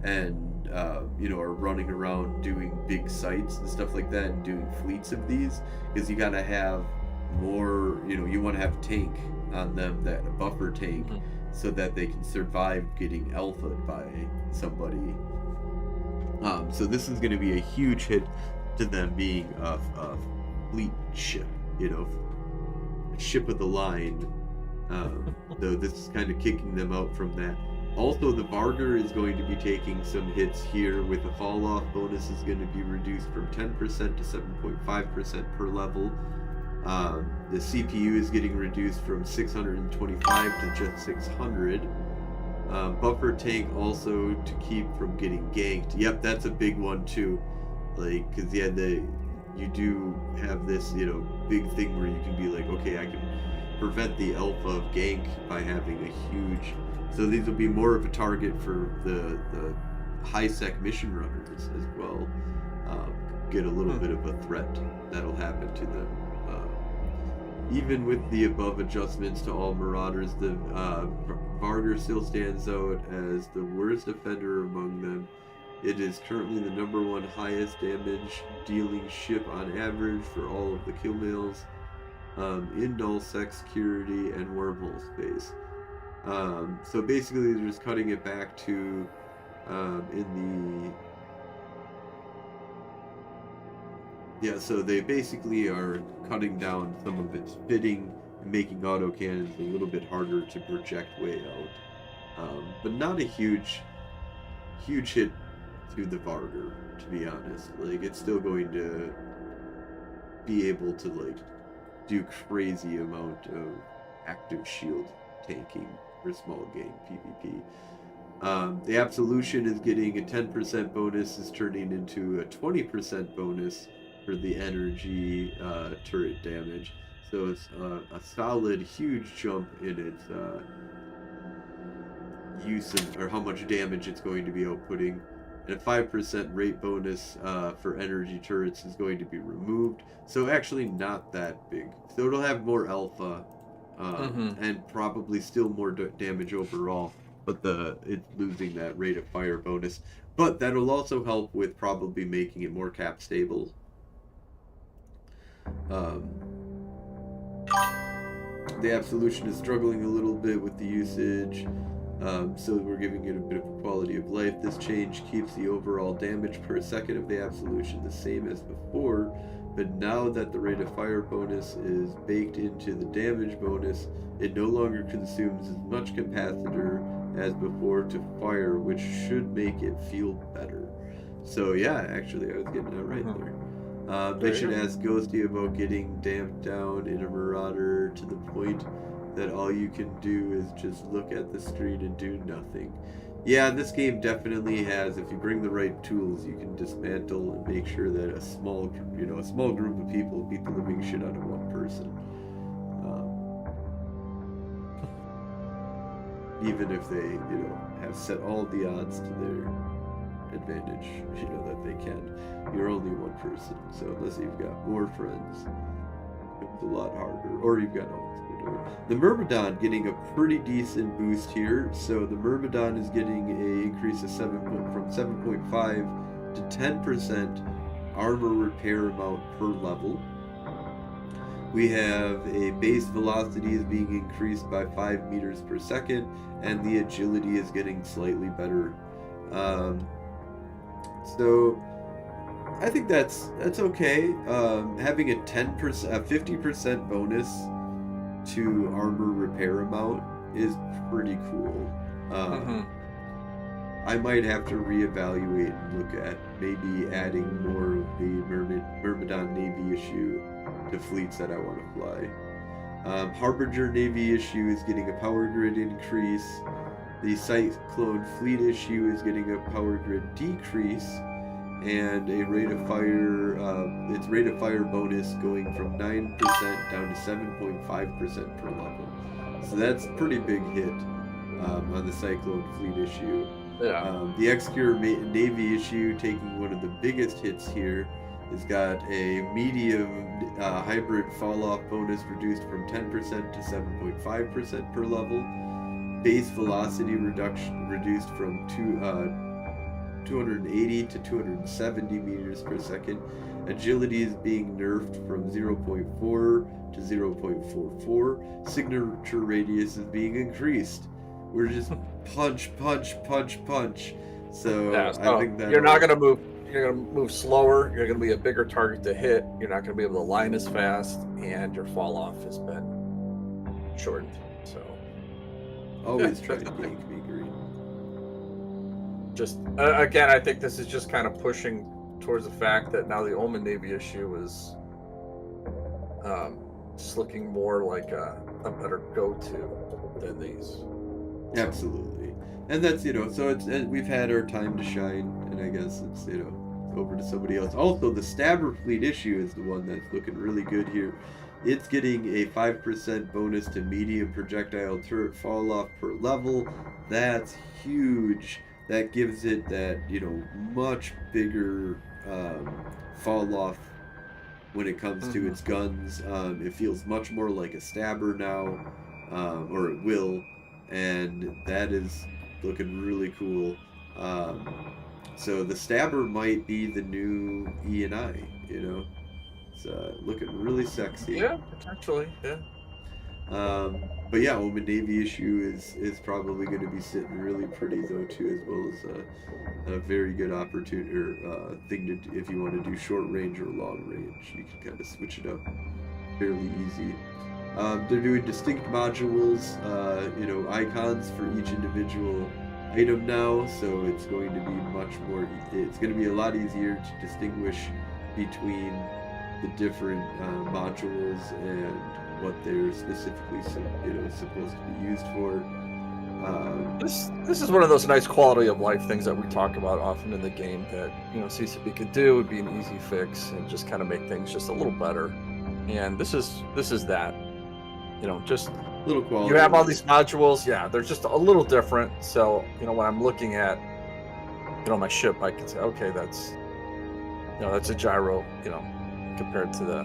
and are running around doing big sites and stuff like that and doing fleets of these, because you gotta have more, you want to have tank on them, that a buffer tank, so that they can survive getting alphaed by somebody. So this is going to be a huge hit to them being a fleet ship, a ship of the line. Though this is kind of kicking them out from that. Also, the Vargar is going to be taking some hits here, with the fall off bonus is going to be reduced from 10% to 7.5% per level. The CPU is getting reduced from 625 to just 600. Buffer tank also to keep from getting ganked. Yep, that's a big one too. Like, cause yeah, you do have this, big thing where you can be like, okay, I can prevent the alpha of gank by having a huge. So these will be more of a target for the high sec mission runners as well. Get a little bit of a threat that'll happen to them. Even with the above adjustments to all Marauders, the Vargar still stands out as the worst offender among them. It is currently the #1 highest damage dealing ship on average for all of the kill mails in null sec security and wormhole space. So basically they're just cutting it back to so they basically are cutting down some of its fitting and making autocannons a little bit harder to project way out. But not a huge hit to the Vargar, to be honest. Like, it's still going to be able to, like, do crazy amount of active shield tanking for small game PvP. The Absolution is getting a 10% bonus, is turning into a 20% bonus for the energy turret damage. So it's a solid, huge jump in its use of, or how much damage it's going to be outputting. and a 5% rate bonus for energy turrets is going to be removed. So actually not that big. So it'll have more alpha and probably still more damage overall. But it's losing that rate of fire bonus. But that'll also help with probably making it more cap stable. The Absolution is struggling a little bit with the usage, so we're giving it a bit of a quality of life. This change keeps the overall damage per second of the Absolution the same as before, but now that the rate of fire bonus is baked into the damage bonus, it no longer consumes as much capacitor as before to fire, which should make it feel better. So yeah, actually I was getting that right there. They should ask Ghosty about getting damped down in a Marauder to the point that all you can do is just look at the street and do nothing. Yeah, this game definitely has, if you bring the right tools, you can dismantle and make sure that a small group of people beat the living shit out of one person. Even if they, have set all the odds to their advantage, that they can. You're only one person, so unless you've got more friends, it's a lot harder. Or you've got all whatever. The Myrmidon getting a pretty decent boost here. So the Myrmidon is getting an increase of from 7.5 to 10% armor repair amount per level. We have a base velocity is being increased by 5 meters per second, and the agility is getting slightly better. So I think that's okay. Having a 50% bonus to armor repair amount is pretty cool. I might have to reevaluate and look at maybe adding more of the Myrmidon Navy issue to fleets that I want to fly. Harbinger Navy issue is getting a power grid increase. The Cyclone Fleet issue is getting a power grid decrease, and a rate of fire, its rate of fire bonus going from 9% down to 7.5% per level. So that's a pretty big hit on the Cyclone Fleet issue. Yeah. The Execure Navy issue, taking one of the biggest hits here, has got a medium hybrid fall-off bonus reduced from 10% to 7.5% per level. Base velocity reduced from 280 to 270 meters per second. Agility is being nerfed from 0.4 to 0.44. Signature radius is being increased. We're just punch. So Yeah, I think that you're not gonna move. You're gonna move slower. You're gonna be a bigger target to hit. You're not gonna be able to line as fast, and your fall off has been shortened. So always try to gank me green. Just again, I think this is just kind of pushing towards the fact that now the Omen Navy issue is just looking more like a better go-to than these. Absolutely. And that's, so it's, we've had our time to shine, and I guess it's, over to somebody else. Also, the Stabber Fleet issue is the one that's looking really good here. It's getting a 5% bonus to medium projectile turret fall off per level. That's huge. That gives it that, much bigger fall off when it comes to its guns. It feels much more like a Stabber now, or it will, and that is looking really cool. So the Stabber might be the new E&I, It's looking really sexy. Yeah, potentially, yeah. But yeah, Omen Navy issue is probably going to be sitting really pretty though too, as well as a very good opportunity or thing to do if you want to do short range or long range. You can kind of switch it up fairly easy. They're doing distinct modules, icons for each individual item now, so it's going to be it's going to be a lot easier to distinguish between the different modules and what they're specifically supposed to be used for. This is one of those nice quality of life things that we talk about often in the game that CCP could do. Would be an easy fix and just kind of make things just a little better. And this is that. Just little quality. You have all these modules, yeah, they're just a little different. So when I'm looking at my ship, I can say, okay, that's that's a gyro, compared to the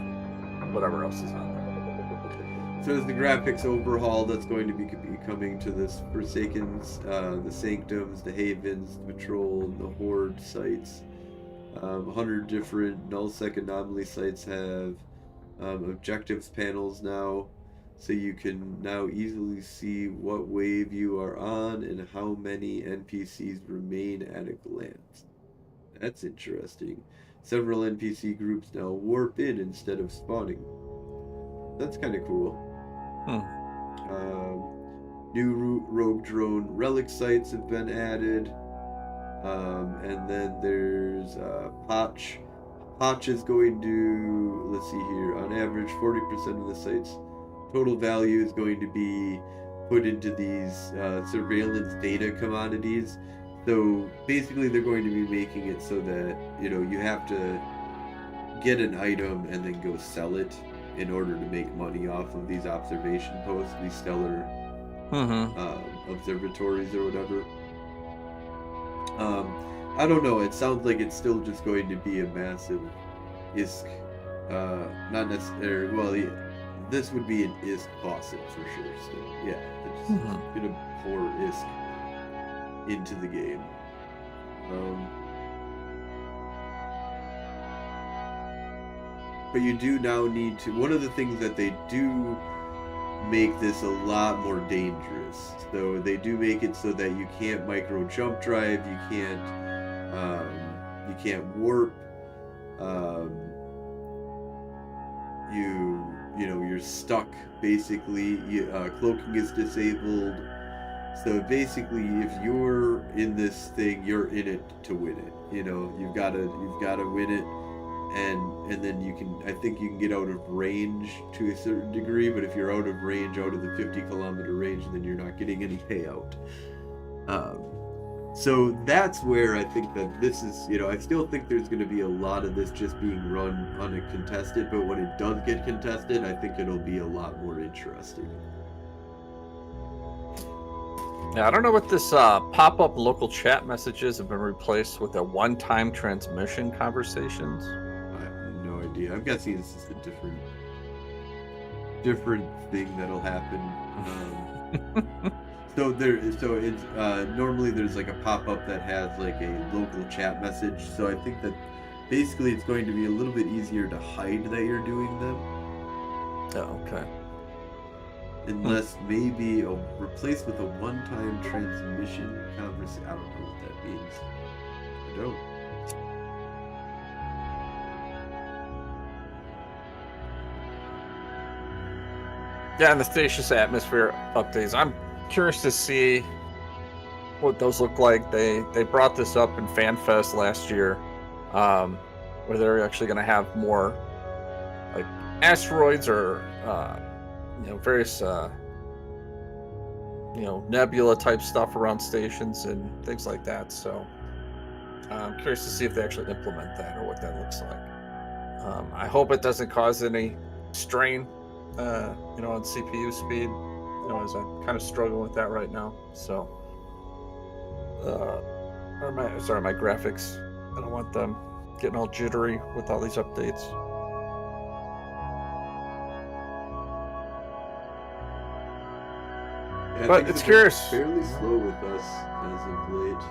whatever else is on there. So there's the graphics overhaul that's going to be coming to this Forsaken's, the Sanctums, the Havens, the Patrol, the Horde sites. 100 different nullsec anomaly sites have objectives panels now, so you can now easily see what wave you are on and how many NPCs remain at a glance. That's interesting. Several NPC groups now warp in instead of spawning. That's kind of cool. New rogue drone relic sites have been added. And then there's Potch. Potch is going to, let's see here, on average 40% of the site's total value is going to be put into these surveillance data commodities. So basically they're going to be making it so that, you have to get an item and then go sell it in order to make money off of these observation posts, these stellar observatories or whatever. I don't know, it sounds like it's still just going to be a massive ISK, not necessarily, well, this would be an ISK faucet for sure, so yeah, it's gonna pour ISK into the game. But you do now need to, one of the things that they do make this a lot more dangerous. So they do make it so that you can't micro jump drive, you can't warp, you're stuck basically. Cloaking is disabled. So basically, if you're in this thing, you're in it to win it. You've got to win it. And then I think you can get out of range to a certain degree, but if you're out of range, out of the 50-kilometer range, then you're not getting any payout. So that's where I think that this is, I still think there's going to be a lot of this just being run uncontested, but when it does get contested, I think it'll be a lot more interesting. Yeah, I don't know what this pop-up local chat messages have been replaced with a one-time transmission conversations. I'm guessing this is a different thing that'll happen. So it's normally there's like a pop-up that has like a local chat message. So I think that basically it's going to be a little bit easier to hide that you're doing them. Oh, okay. Unless maybe replaced with a one-time transmission conversation. I don't know what that means. I don't. Yeah, and the Stasis atmosphere updates. I'm curious to see what those look like. They brought this up in FanFest last year, where they're actually going to have more like asteroids or various nebula type stuff around stations and things like that. So I'm curious to see if they actually implement that or what that looks like. I hope it doesn't cause any strain on CPU speed, as I'm kind of struggling with that right now. So, my graphics. I don't want them getting all jittery with all these updates. Yeah, but it's curious. Fairly slow with us as of late.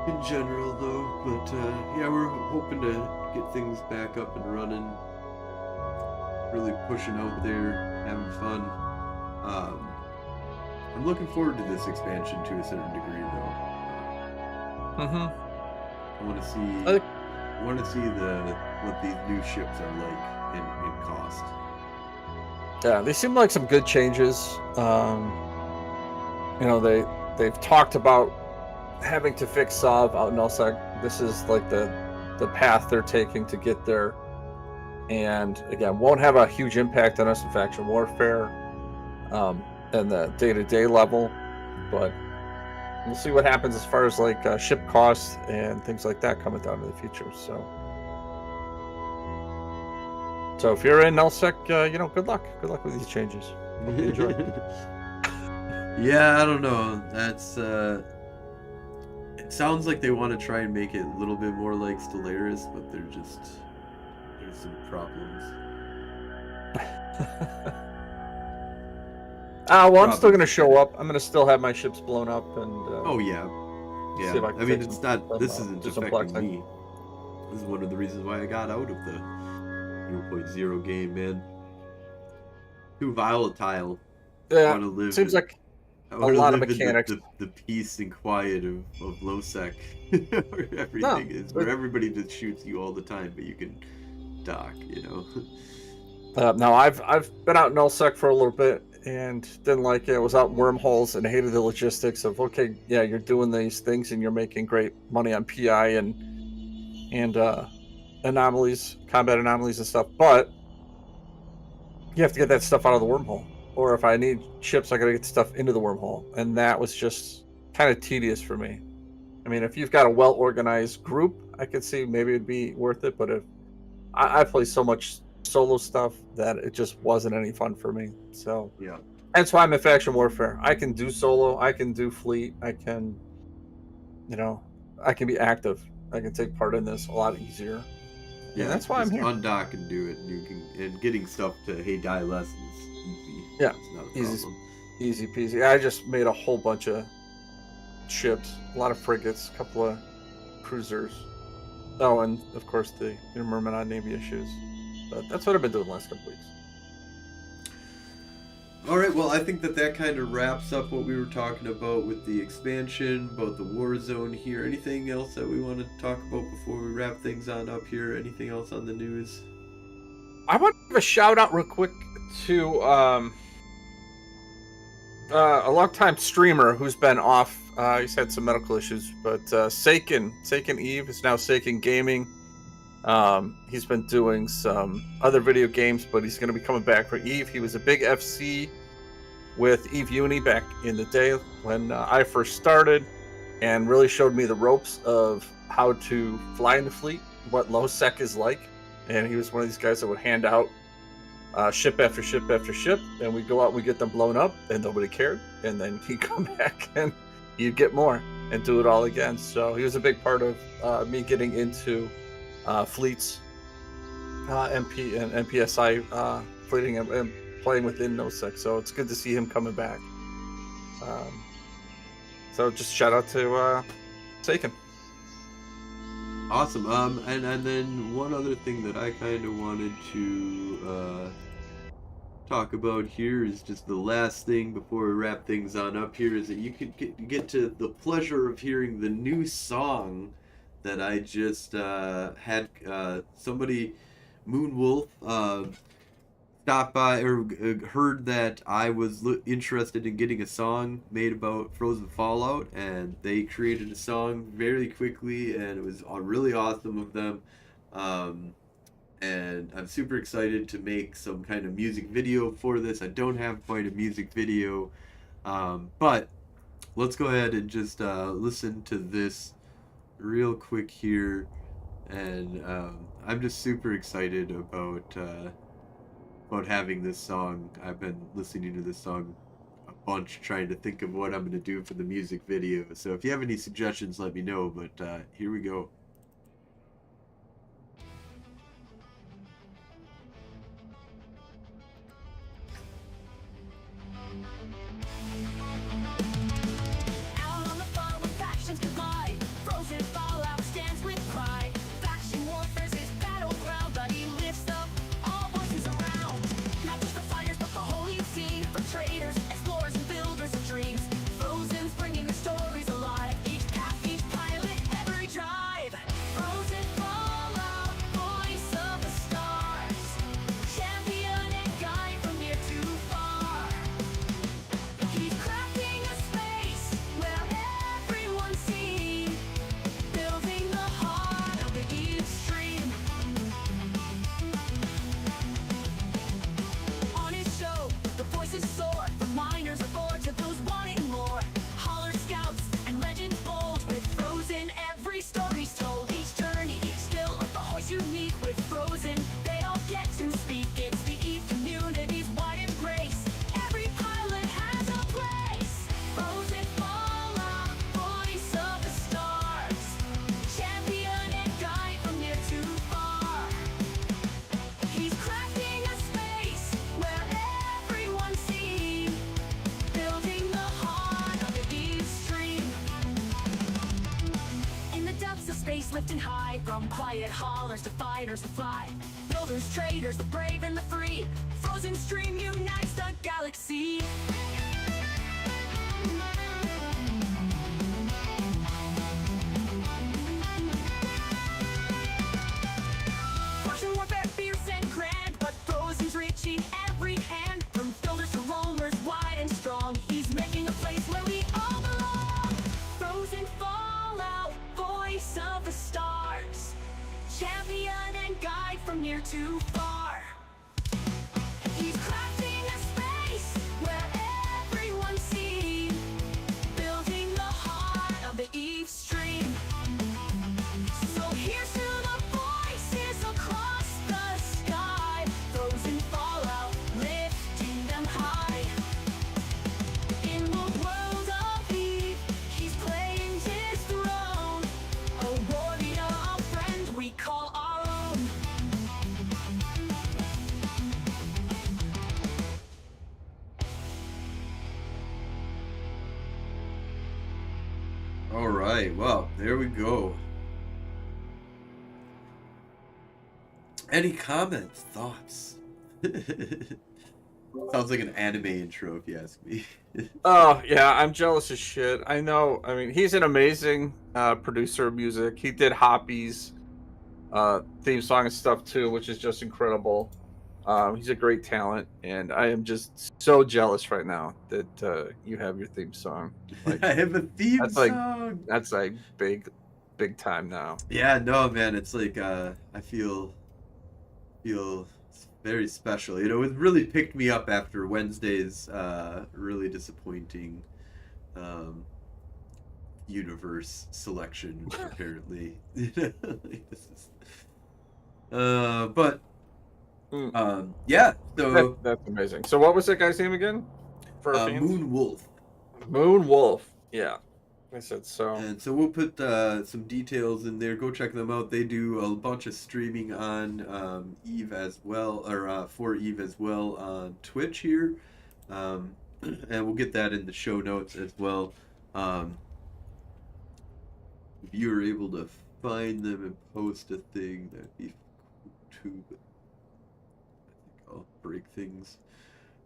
In general, though, but we're hoping to get things back up and running. Really pushing out there, having fun. I'm looking forward to this expansion to a certain degree, though. I want to see. What these new ships are like in cost. Yeah, they seem like some good changes. They've talked about having to fix Sov out in Nullsec. This is like the path they're taking to get there. And again, won't have a huge impact on us in faction warfare and the day-to-day level, but we'll see what happens as far as like ship costs and things like that coming down in the future. So if you're in Nullsec, good luck with these changes. Hope you enjoy. Yeah, I don't know. That's It sounds like they want to try and make it a little bit more like Stellaris, but there's some problems. Well, I'm still gonna show up. I'm gonna still have my ships blown up, and oh yeah, see if I I can mean, fix it's some- not. This some, isn't do some affecting flexing. me. This is one of the reasons why I got out of the 0.0 game, man. Too volatile. Yeah, I want to live. seems like I a want lot to of live in mechanics. the peace and quiet of low sec, where everything is, where everybody just shoots you all the time, but you can dock. You know. No, I've been out in nullsec for a little bit and didn't like it. I was out in wormholes and hated the logistics of, okay, yeah, you're doing these things and you're making great money on PI and anomalies, combat anomalies and stuff, but you have to get that stuff out of the wormhole. Or if I need ships, I gotta get stuff into the wormhole, and that was just kind of tedious for me. I mean, if you've got a well-organized group, I could see maybe it'd be worth it, but if I play so much solo stuff that it just wasn't any fun for me. So yeah, that's why I'm in faction warfare. I can do solo, I can do fleet, I can, I can be active. I can take part in this a lot easier. Yeah, and that's why I'm here. Undock and do it, and you can, and getting stuff to hey die less is easy. Yeah, it's not a problem. Easy peasy. I just made a whole bunch of ships, a lot of frigates, a couple of cruisers. Oh, and of course the Myrmidon Navy issues. But that's what I've been doing the last couple weeks. All right, well, I think that kind of wraps up what we were talking about with the expansion, about the war zone here. Anything else that we want to talk about before we wrap things on up here? Anything else on the news? I want to give a shout out real quick to a long-time streamer who's been off. He's had some medical issues, but Seiken Eve is now Seiken Gaming. He's been doing some other video games, but he's going to be coming back for Eve. He was a big FC with Eve Uni back in the day when I first started, and really showed me the ropes of how to fly in the fleet, what low sec is like. And he was one of these guys that would hand out ship after ship after ship, and we'd go out and we'd get them blown up, and nobody cared. And then he'd come back and he'd get more and do it all again. So he was a big part of me getting into fleets, MP and NPSI fleeting and playing within NoSec. So it's good to see him coming back. So just shout out to Seiken. Awesome. And then one other thing that I kind of wanted to talk about here is just the last thing before we wrap things on up here is that you could get to the pleasure of hearing the new song that I just had somebody, Moonwolf, stopped by or heard that I was interested in getting a song made about Frozen Fallout, and they created a song very quickly, and it was really awesome of them. And I'm super excited to make some kind of music video for this. I don't have quite a music video, but let's go ahead and just listen to this real quick here. And I'm just super excited about having this song. I've been listening to this song a bunch, trying to think of what I'm going to do for the music video. So if you have any suggestions, let me know. But here we go. Out on the farm where factions collide, Frozen Fallout stands with pride. Faction warfare's his battleground, but he lifts up all voices around. Not just the fighters, but the whole UC, for traders, explorers, and builders of dreams. Frozen's bringing their stories alive. Each path, each pilot, every drive. space lifting high, from quiet haulers to fighters to fly. Builders, traders, the brave and the free. Frozen stream unites the galaxy. Russian warfare fierce and grand, but Frozen's reaching every hand. From builders to roamers, wide and strong, he's making a place where we all belong. Frozen Fallout, voice of the stars, champion and guide from near to far. He's crafting a space where everyone's seen, building the heart of the Eve stream. So here's to the voices across the sky, Frozen Fallout, lifting them high. In the world of Eve, he's claimed his throne, a warrior, a friend we call our own. All right, well, there we go. Any comments, thoughts? Sounds like an anime intro, if you ask me. Oh yeah, I'm jealous as shit. I know. I mean, he's an amazing producer of music. He did Hoppy's theme song and stuff too, which is just incredible. He's a great talent, and I am just so jealous right now that you have your theme song. Like, I have a theme that's song. That's like big time now. Yeah, no, man, it's like I feel very special. You know, it really picked me up after Wednesday's really disappointing universe selection, apparently. Like, this is, but yeah, so That's amazing. So what was that guy's name again? For our fans? Moon Wolf. Moon Wolf. Yeah, I said so. And so we'll put some details in there. Go check them out. They do a bunch of streaming on Eve as well, or for Eve as well on Twitch here. And we'll get that in the show notes as well. If you were able to find them and post a thing, that'd be cool too. But I think I'll break things.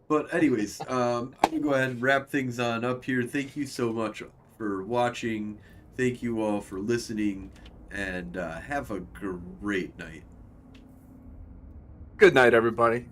But anyways, I'm gonna go ahead and wrap things on up here. Thank you so much for watching. Thank you all for listening, and have a great night. Good night, everybody.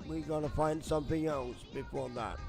We're gonna find something else before that.